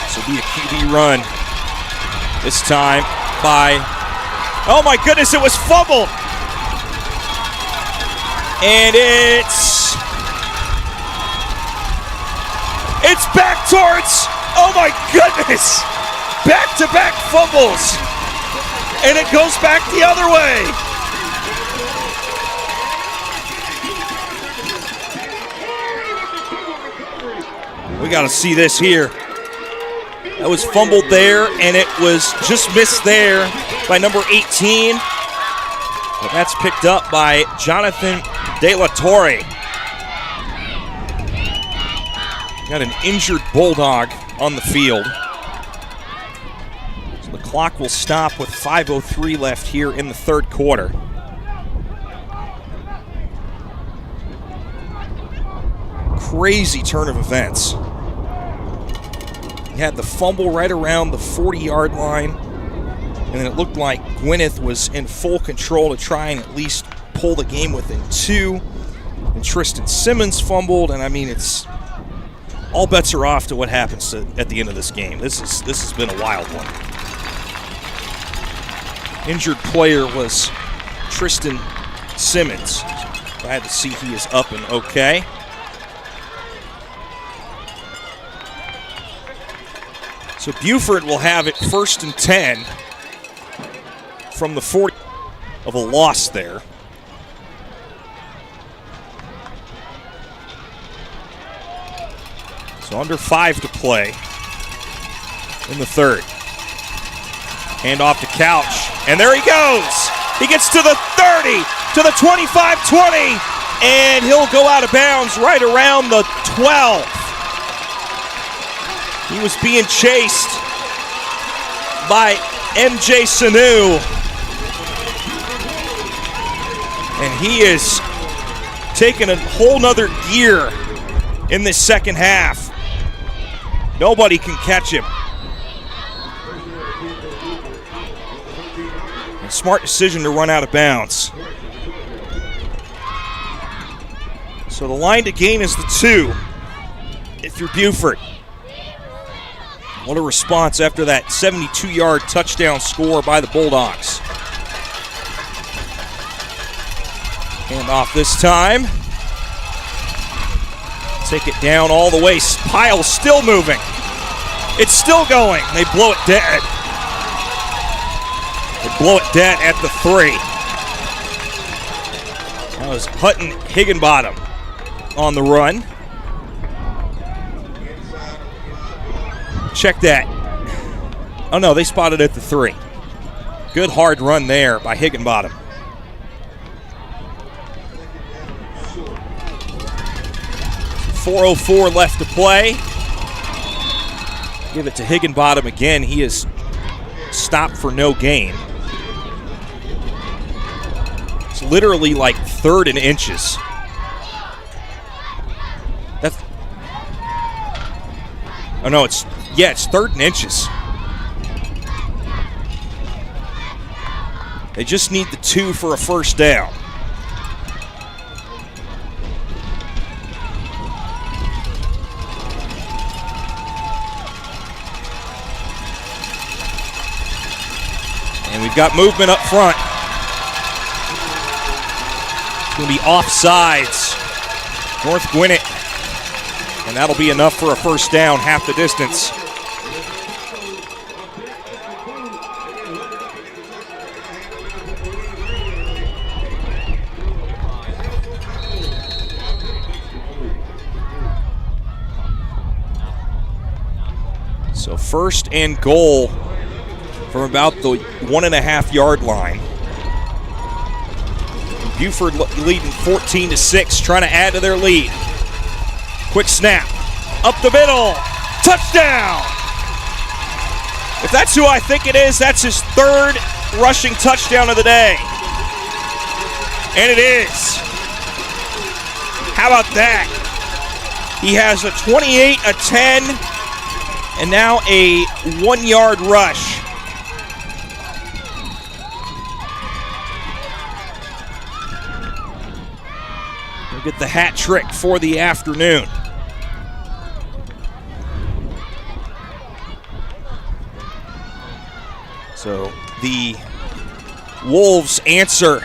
This will be a QB run. This time by, oh my goodness, it was fumbled. And it's back towards, oh my goodness, back-to-back fumbles. And it goes back the other way. We got to see this here. That was fumbled there, and it was just missed there by number 18. But that's picked up by Jonathan De La Torre. Got an injured Bulldog on the field. So the clock will stop with 5:03 left here in the third quarter. Crazy turn of events. He had the fumble right around the 40-yard line, and then it looked like Gwinnett was in full control to try and at least pull the game within 2. And Tristan Simmons fumbled, and I mean, it's all bets are off to what happens at the end of this game. This has been a wild one. Injured player was Tristan Simmons. Glad to see he is up and okay. So Buford will have it 1st and 10 from the 40 of a loss there. So under 5 to play in the third. Hand off to Couch, and there he goes. He gets to the 30, to the 25-20, and he'll go out of bounds right around the 12. He was being chased by MJ Sanu, and he is taking a whole nother gear in this second half. Nobody can catch him. A smart decision to run out of bounds. So the line to gain is the 2 if you're Buford. What a response after that 72-yard touchdown score by the Bulldogs. Hand off this time. Take it down all the way. Pile's still moving. It's still going. They blow it dead. They blow it dead at the 3. That was Hutton Higginbottom on the run. Check that. Oh no, they spotted at the 3. Good hard run there by Higginbottom. .404 left to play. Give it to Higginbottom again. He is stopped for no gain. It's literally like 3rd and inches. That's. Oh no, it's 3rd and inches. They just need the 2 for a first down. And we've got movement up front. It's going to be offsides. North Gwinnett. And that'll be enough for a first down, half the distance. So 1st and goal from about the 1.5-yard line. Buford leading 14-6, trying to add to their lead. Quick snap, up the middle, touchdown! If that's who I think it is, that's his 3rd rushing touchdown of the day. And it is. How about that? He has a 28, a 10, And now a 1-yard rush. We'll get the hat trick for the afternoon. So the Wolves answer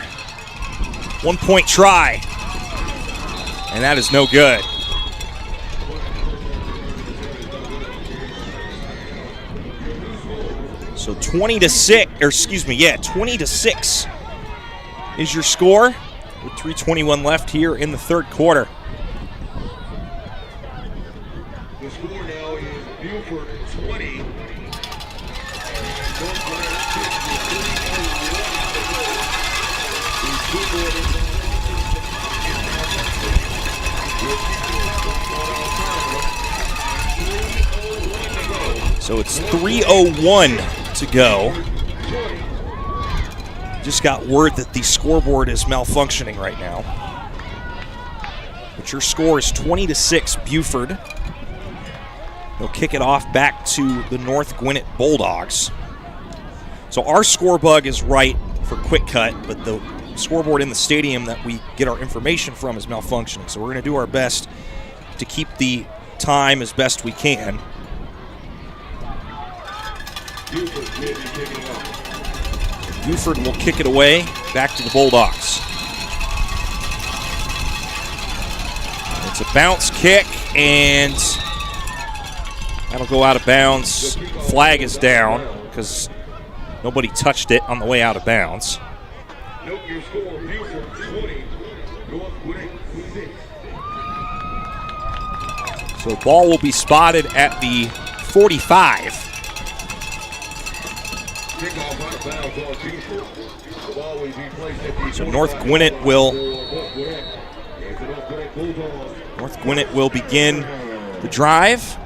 1-point try, and that is no good. So 20 to 6 is your score with 3:21 left here in the third quarter. The score now is Buford 20. So it's 3:01 to go. Just got word that the scoreboard is malfunctioning right now. But your score is 20 to 6, Buford. They'll kick it off back to the North Gwinnett Bulldogs. So our score bug is right for QwikCut, but the scoreboard in the stadium that we get our information from is malfunctioning. So we're going to do our best to keep the time as best we can. Buford will kick it away back to the Bulldogs. It's a bounce kick, and that'll go out of bounds. Flag is down because nobody touched it on the way out of bounds. Note your score, Buford 20, North Gwinnett 6. So ball will be spotted at the 45. So North Gwinnett will begin the drive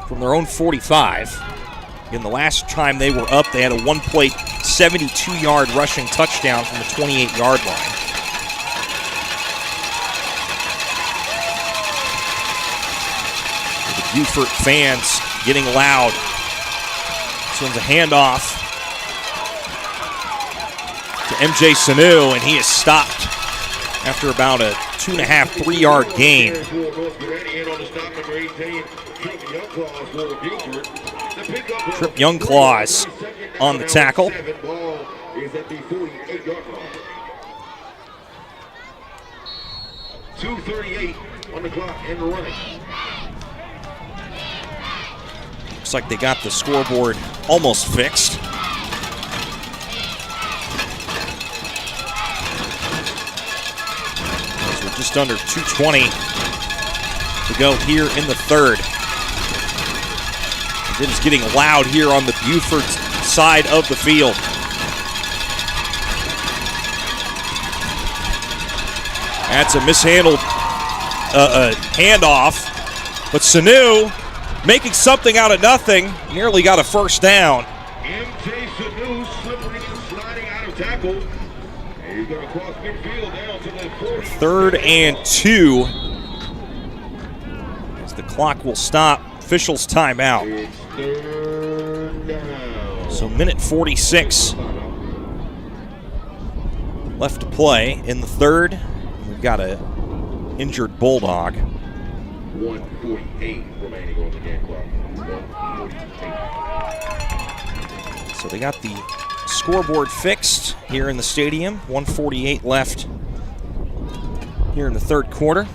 from their own 45. Again, the last time they were up, they had a one-play 72-yard rushing touchdown from the 28-yard line. The Buford fans getting loud. This one's a handoff to MJ Sanu, and he is stopped after about a 2.5, 3-yard gain. Trip Youngclaws on the tackle. .238 on the clock and running. Looks like they got the scoreboard almost fixed. So we're just under 2:20 to go here in the third. It is getting loud here on the Buford side of the field. That's a mishandled handoff, but Sanu making something out of nothing, nearly got a first down. MJ Sanu slippery and sliding out of tackle. And he's going to cross midfield down to the 40. 3rd and 2. As the clock will stop. Officials timeout. It's 3rd down. So minute 46 left to play in the third. We've got a injured Bulldog. 1:48 remaining on the game clock. 1:48. So they got the scoreboard fixed here in the stadium. 1:48 left here in the third quarter.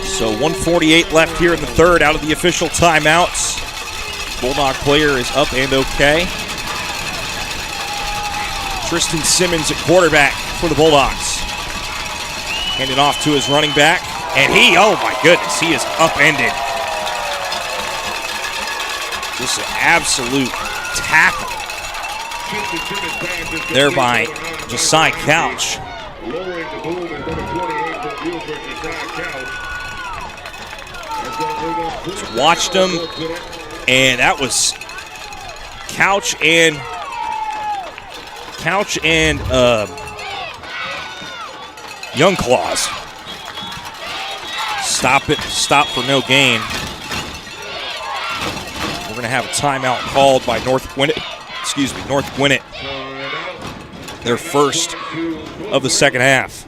So 1:48 left here in the third out of the official timeouts. Bulldog player is up and okay. Tristan Simmons at quarterback for the Bulldogs. Handed off to his running back. And he, oh my goodness, he is upended. Just an absolute tackle there by Josiah Couch. Just watched him, and that was Couch and Young Claws. Stop for no gain. We're going to have a timeout called by North Gwinnett. Their first of the second half.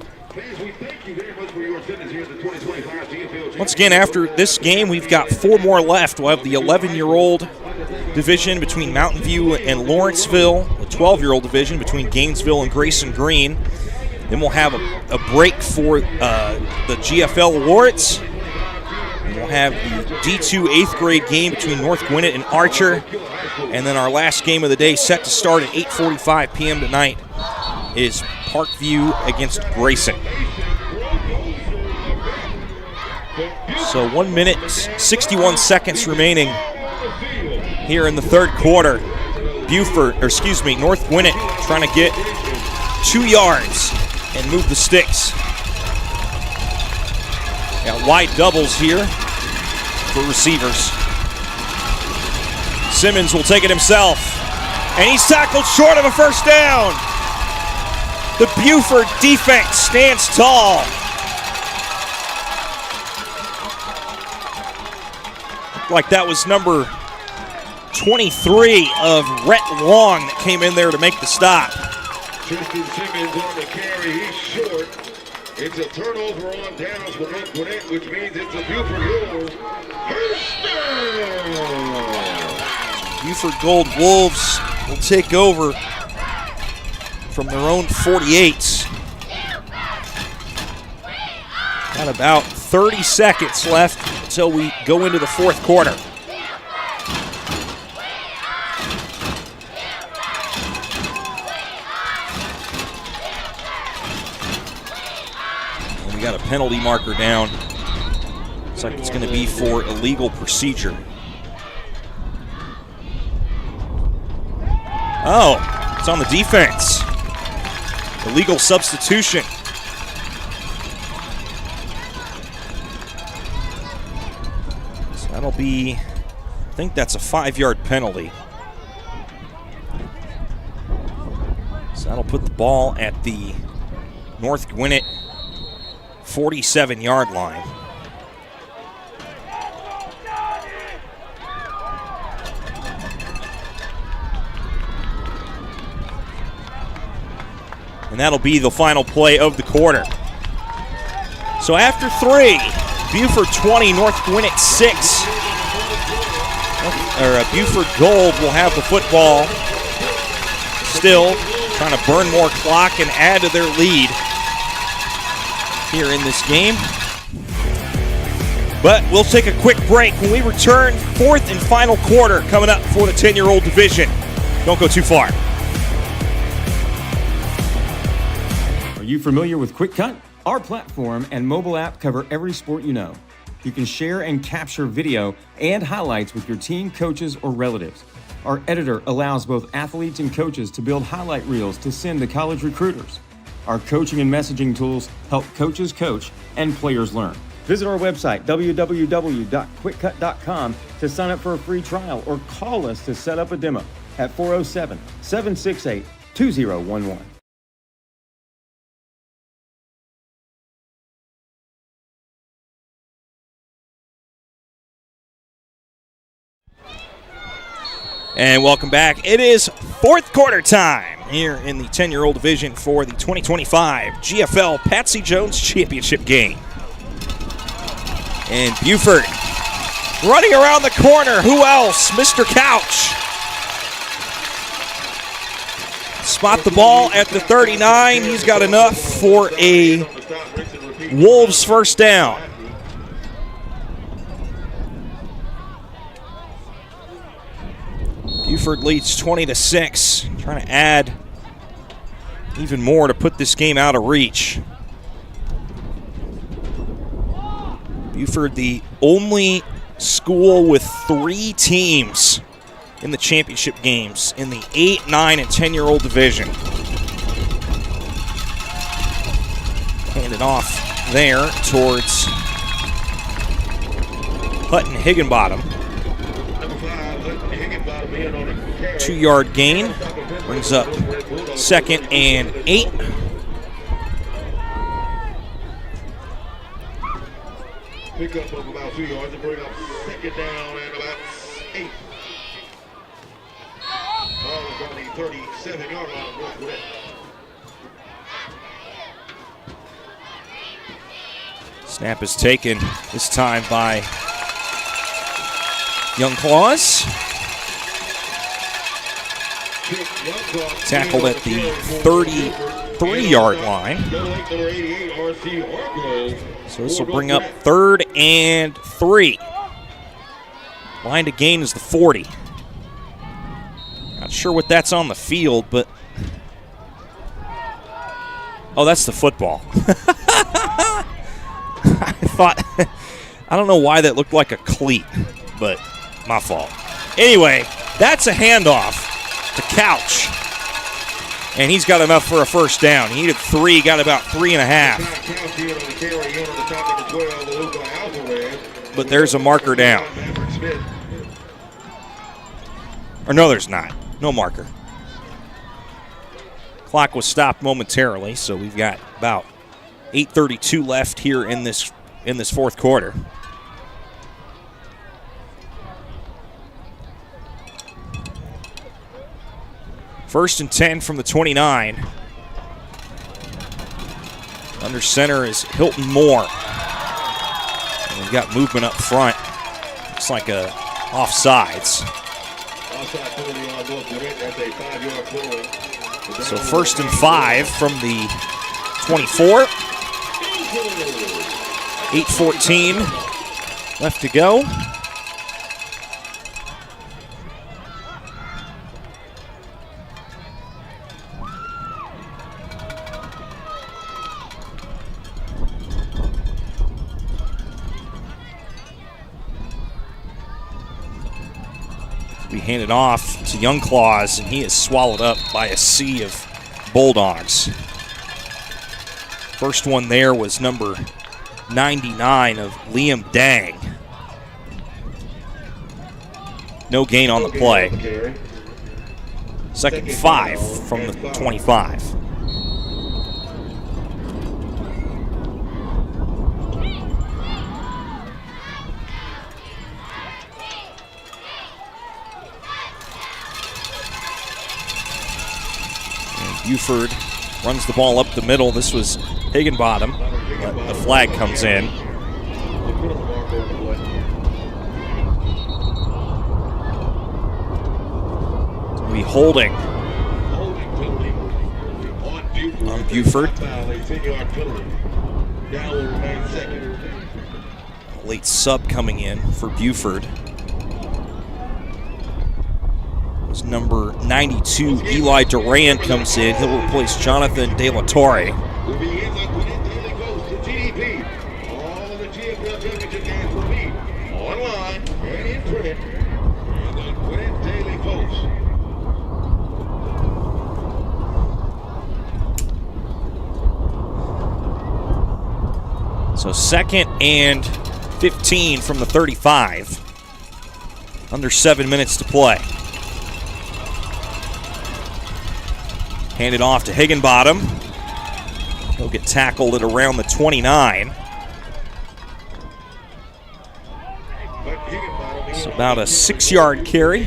Once again, after this game, we've got 4 more left. We'll have the 11-year-old division between Mountain View and Lawrenceville, the 12-year-old division between Gainesville and Grayson Green. Then we'll have a break for the GFL awards. And we'll have the D2 8th grade game between North Gwinnett and Archer. And then our last game of the day, set to start at 8:45 p.m. tonight, is Parkview against Grayson. So 1 minute, 61 seconds remaining here in the third quarter. North Gwinnett trying to get 2 yards and move the sticks. Got wide doubles here for receivers. Simmons will take it himself, and he's tackled short of a first down. The Buford defense stands tall. Looked like that was number 23 of Rhett Long that came in there to make the stop. Tristan Simmons on the carry, he's short. It's a turnover on downs for North Gwinnett, which means it's a Buford Gold first down. Buford Gold Wolves will take over from their own 48. Got about 30 seconds left until we go into the fourth quarter. And we got a penalty marker down. Looks like it's going to be for illegal procedure. Oh, it's on the defense. Illegal substitution. So that'll be, I think that's a 5-yard penalty. So that'll put the ball at the North Gwinnett 47-yard line. And that'll be the final play of the quarter. So after 3, Buford 20, North Gwinnett 6. Buford Gold will have the football. Still trying to burn more clock and add to their lead here in this game. But we'll take a quick break. When we return, fourth and final quarter coming up for the 10-year-old division. Don't go too far. Are you familiar with QwikCut? Our platform and mobile app cover every sport you know. You can share and capture video and highlights with your team, coaches, or relatives. Our editor allows both athletes and coaches to build highlight reels to send to college recruiters. Our coaching and messaging tools help coaches coach and players learn. Visit our website, www.QwikCut.com, to sign up for a free trial or call us to set up a demo at 407-768-2011. And welcome back. It is fourth quarter time here in the 10-year-old division for the 2025 GFL Patsy Jones Championship game. And Buford running around the corner. Who else? Mr. Couch. Spot the ball at the 39. He's got enough for a Wolves first down. Buford leads 20-6, trying to add even more to put this game out of reach. Buford, the only school with 3 teams in the championship games in the 8, 9, and 10-year-old division. Hand it off there towards Hutton Higginbottom. 2-yard gain. Brings up 2nd and 8. Pick up of about 2 yards and bring up 2nd down and about 8. Ball is on the 37-yard line of North Gwinnett. Snap is taken this time by Young Claus. Tackled at the 33-yard line. So this will bring up 3rd and 3. Line to gain is the 40. Not sure what that's on the field, but... Oh, that's the football. I don't know why that looked like a cleat, but my fault. Anyway, that's a handoff to Couch. And he's got enough for a first down. He needed 3, got about 3.5. But there's a marker down. Or no, there's not. No marker. Clock was stopped momentarily, so we've got about 8:32 left here in this fourth quarter. First and 10 from the 29. Under center is Hilton Moore. And we've got movement up front. Looks like a offsides. So first and 5 from the 24. 8:14 left to go. We hand it off to Young Claus, and he is swallowed up by a sea of Bulldogs. First one there was number 99 of Liam Dang. No gain on the play. Second 5 from the 25. Buford runs the ball up the middle. This was Higginbottom, but the flag comes in. It's going to be holding on Buford. Late sub coming in for Buford. Number 92, Eli Durant, comes in. He'll replace Jonathan De La Torre. All of the GFL championship games will be online and in print in the Gwinnett Daily Post. So 2nd and 15 from the 35. Under 7 minutes to play. Handed off to Higginbottom. He'll get tackled at around the 29. It's about a 6-yard carry.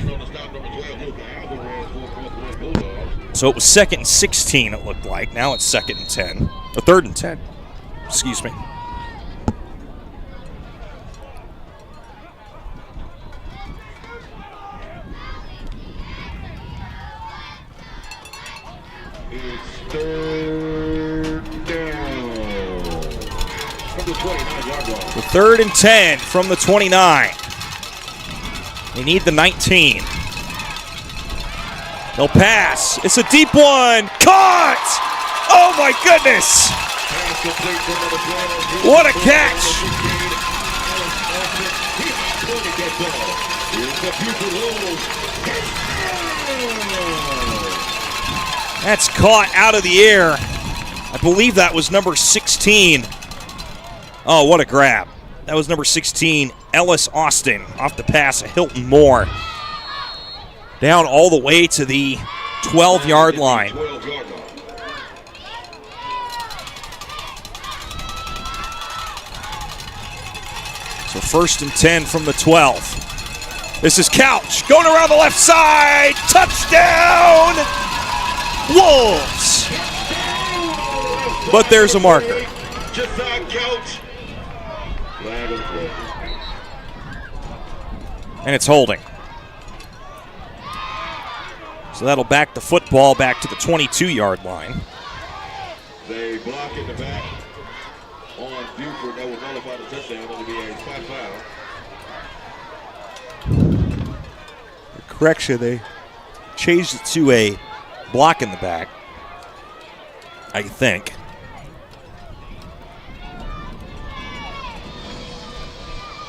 So it was 2nd and 16, it looked like. Now it's 2nd and 10. Or 3rd and 10. Excuse me. The 3rd and 10 from the 29. They need the 19. They'll pass. It's a deep one. Caught! Oh my goodness! What a catch! That's caught out of the air. I believe that was number 16. Oh, what a grab. That was number 16, Ellis Austin, off the pass of Hilton Moore. Down all the way to the 12-yard line. So 1st and 10 from the 12. This is Couch going around the left side. Touchdown, Wolves. But there's a marker. And it's holding. So that'll back the football back to the 22-yard line. They block in the back on Buford. That will nullify the touchdown. It'll be a 5 foul. Correction, they changed it to a block in the back, I think.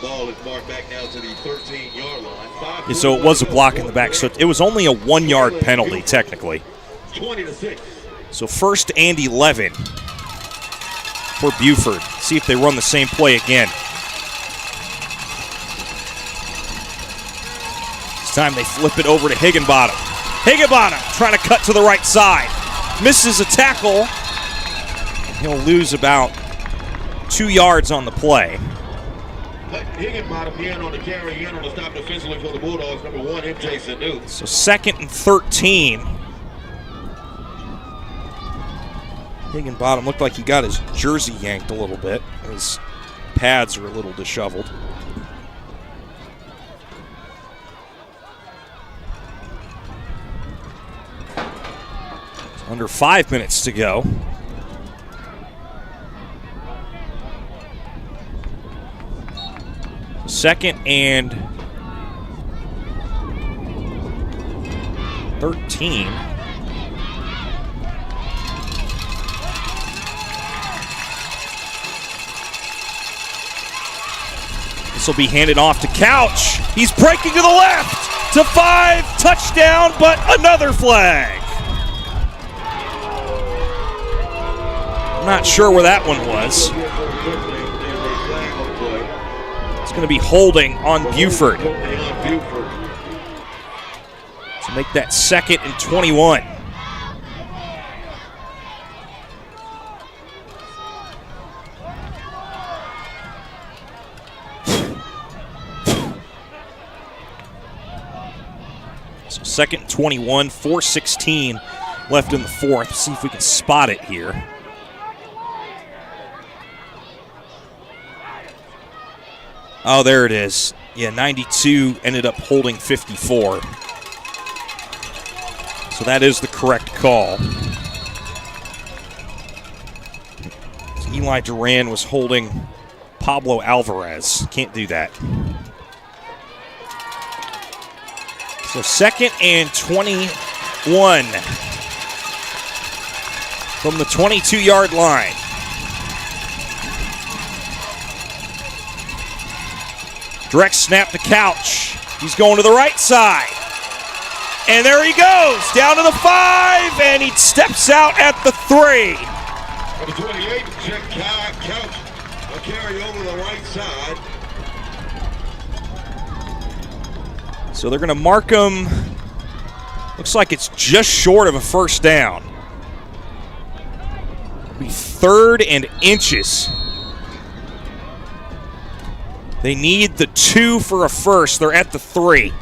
Ball is marked back now to the 13-yard line. Yeah, so it was a block in the back. So it was only a 1-yard penalty, technically. 20-6. So 1st and 11 for Buford. See if they run the same play again. This time they flip it over to Higginbottom. Higginbottom trying to cut to the right side. Misses a tackle. He'll lose about 2 yards on the play. Higginbottom in on the carry, in on the stop defensively for the Bulldogs. Number 1, MJ Sanu. So 2nd and 13. Higginbottom looked like he got his jersey yanked a little bit. His pads are a little disheveled. Under 5 minutes to go. Second and 13. This will be handed off to Couch. He's breaking to the left. To 5, touchdown, but another flag. I'm not sure where that one was. It's going to be holding on Buford. To make that 2nd and 21. So 2nd and 21, 4:16 left in the 4th. See if we can spot it here. Oh, there it is. Yeah, 92 ended up holding 54. So that is the correct call. So Eli Duran was holding Pablo Alvarez. Can't do that. So 2nd and 21 from the 22-yard line. Direct snap to Couch. He's going to the right side. And there he goes, down to the 5, and he steps out at the 3. Number 28, check Couch. A carry over the right side. So they're going to mark him. Looks like it's just short of a first down. It'll be 3rd and inches. They need the 2 for a first. They're at the 3.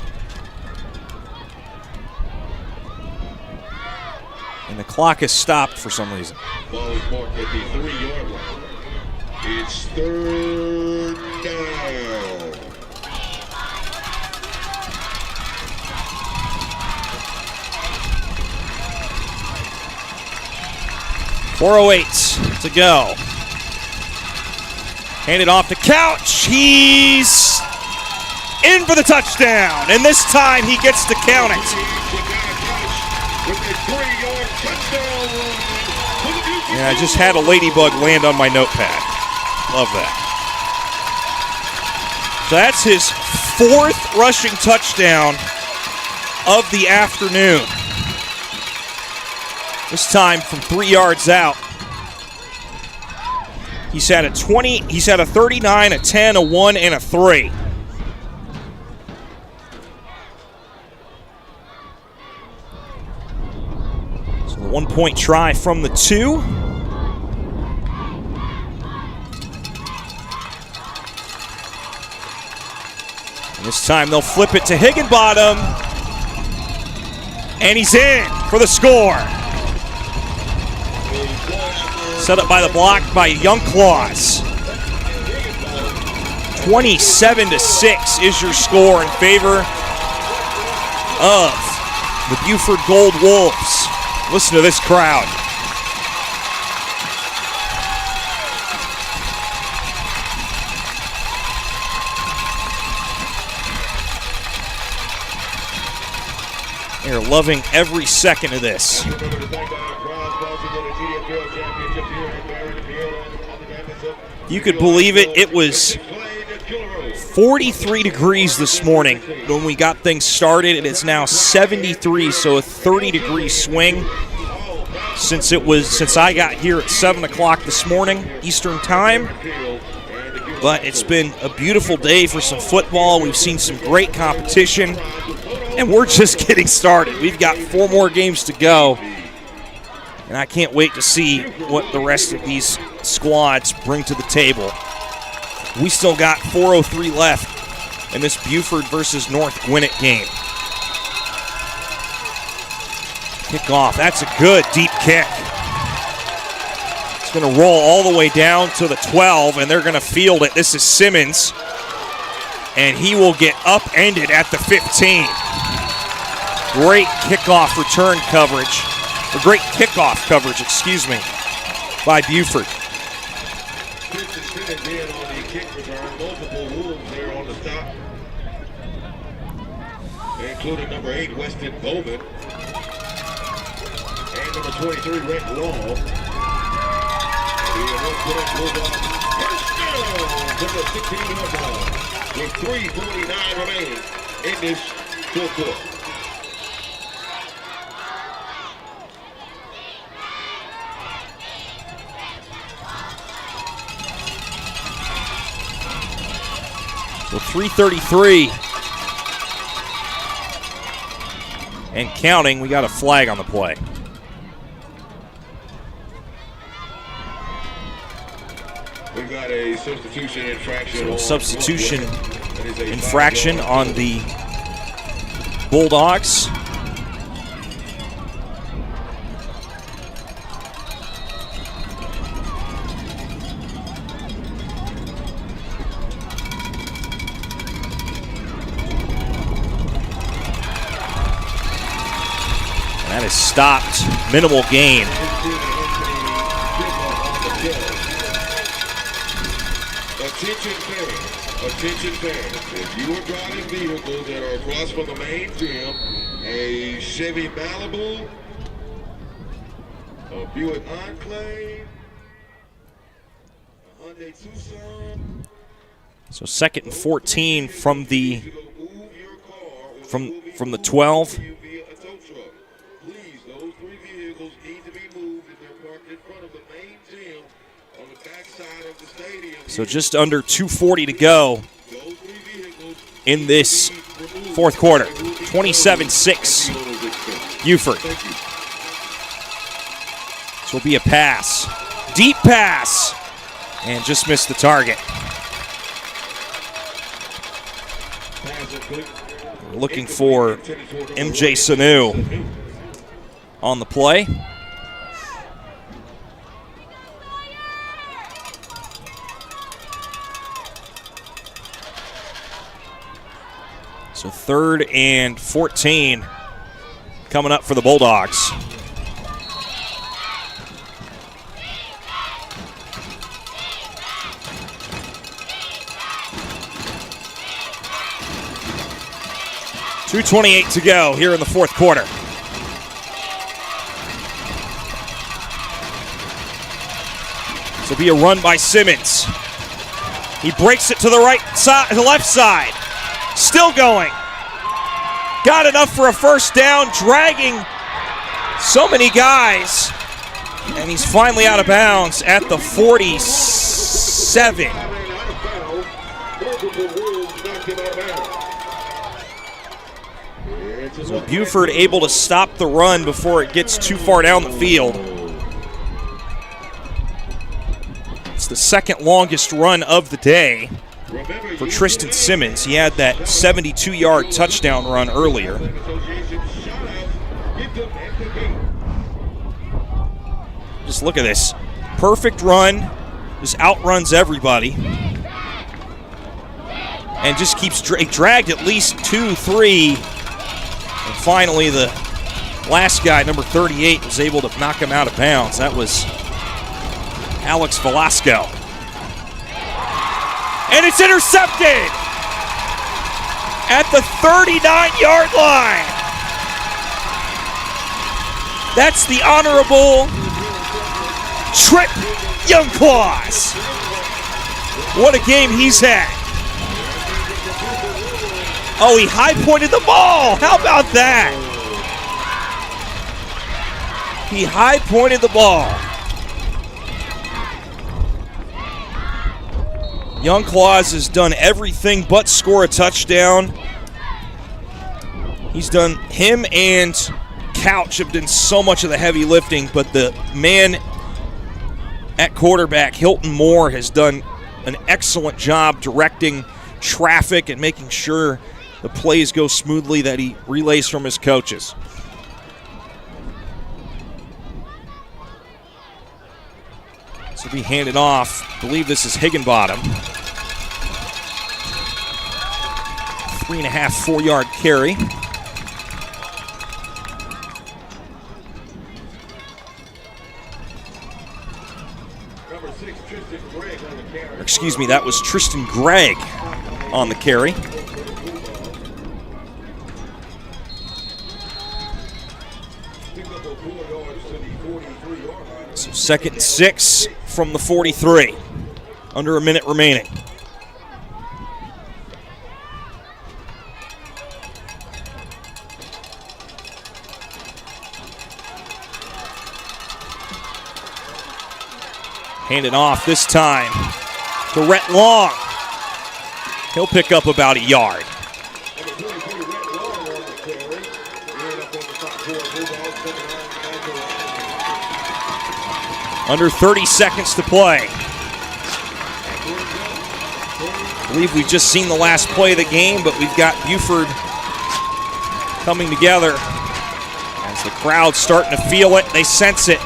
And the clock is stopped for some reason. Ball is marked at the 3-yard line. It's 3rd down. .408 to go. Handed off to Couch. He's in for the touchdown. And this time he gets to count it. With a 3-yard touchdown run for the And I just had a ladybug land on my notepad. Love that. So that's his 4th rushing touchdown of the afternoon. This time from 3 yards out. He's had a 20, he's had a 39, a 10, a 1, and a 3. So the 1-point try from the 2. And this time they'll flip it to Higginbottom. And he's in for the score. Set up by the block by Youngclaws. 27-6 is your score in favor of the Buford Gold Wolves. Listen to this crowd. They're loving every second of this. You could believe it. It was 43 degrees this morning when we got things started. It is now 73, so a 30-degree swing since I got here at 7 o'clock this morning Eastern Time. But it's been a beautiful day for some football. We've seen some great competition, and we're just getting started. We've got 4 more games to go, and I can't wait to see what the rest of these squads bring to the table. We still got 4:03 left in this Buford versus North Gwinnett game. Kickoff, that's a good deep kick. It's going to roll all the way down to the 12, and they're going to field it. This is Simmons, and he will get upended at the 15. Great kickoff return coverage, or great kickoff coverage, excuse me, by Buford. Including number 8, Weston Bowman, and number 23, Rick Law. To the 16-yard line with 3:49 remaining in this 4th quarter. So 3:33 and counting. We got a flag on the play. We've got a substitution infraction. So substitution infraction on the Bulldogs. That is stopped. Minimal gain. Attention fans, if you are driving vehicles that are across from the main gym, a Chevy Malibu, a Buick Enclave, a Hyundai Tucson. So 2nd and 14 from the 12. So just under 2:40 to go in this 4th quarter. 27-6 Buford. This will be a pass. Deep pass. And just missed the target. We're looking for MJ Sanu on the play. So 3rd and 14 coming up for the Bulldogs. .228 to go here in the 4th quarter. This will be a run by Simmons. He breaks it to the right side, the left side. Still going. Got enough for a first down, dragging so many guys. And he's finally out of bounds at the 47. So Buford able to stop the run before it gets too far down the field. It's the second longest run of the day for Tristan Simmons. He had that 72-yard touchdown run earlier. Just look at this. Perfect run. Just outruns everybody. And just keeps dragged at least 2, 3. And finally, the last guy, number 38, was able to knock him out of bounds. That was Alex Velasco. And it's intercepted at the 39-yard line. That's the honorable Trip Youngclaws. What a game he's had. Oh, he high-pointed the ball. How about that? He high-pointed the ball. Youngclaws has done everything but score a touchdown. Him and Couch have done so much of the heavy lifting, but the man at quarterback, Hilton Moore, has done an excellent job directing traffic and making sure the plays go smoothly that he relays from his coaches. This will be handed off. I believe this is Higginbottom. 3.5, 4-yard carry. Excuse me, that was Tristan Gregg on the carry. So 2nd and 6 from the 43. Under a minute remaining. Handed off this time to Rhett Long. He'll pick up about a yard. Under 30 seconds to play. I believe we've just seen the last play of the game, but we've got Buford coming together as the crowd's starting to feel it. They sense it.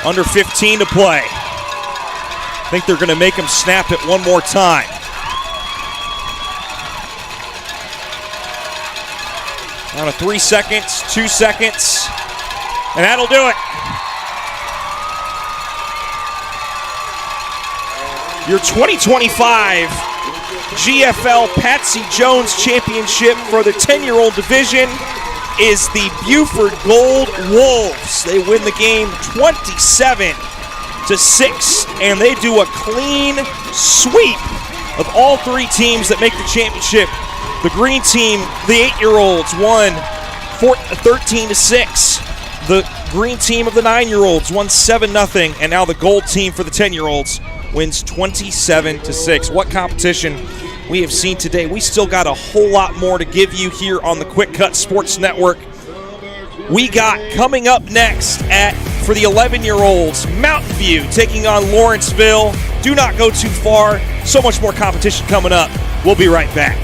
Under 15 to play. I think they're going to make him snap it one more time. Down to 3 seconds, 2 seconds, and that'll do it. Your 2025 GFL Patsy Jones Championship for the 10-year-old division is the Buford Gold Wolves. They win the game 27-6, and they do a clean sweep of all 3 teams that make the championship. The green team, the 8-year-olds, won 13-6. The green team of the 9-year-olds won 7-0, and now the gold team for the 10-year-olds wins 27-6. What competition we have seen today. We still got a whole lot more to give you here on the QwikCut Sports Network. We got coming up next for the 11-year-olds, Mountain View taking on Lawrenceville. Do not go too far. So much more competition coming up. We'll be right back.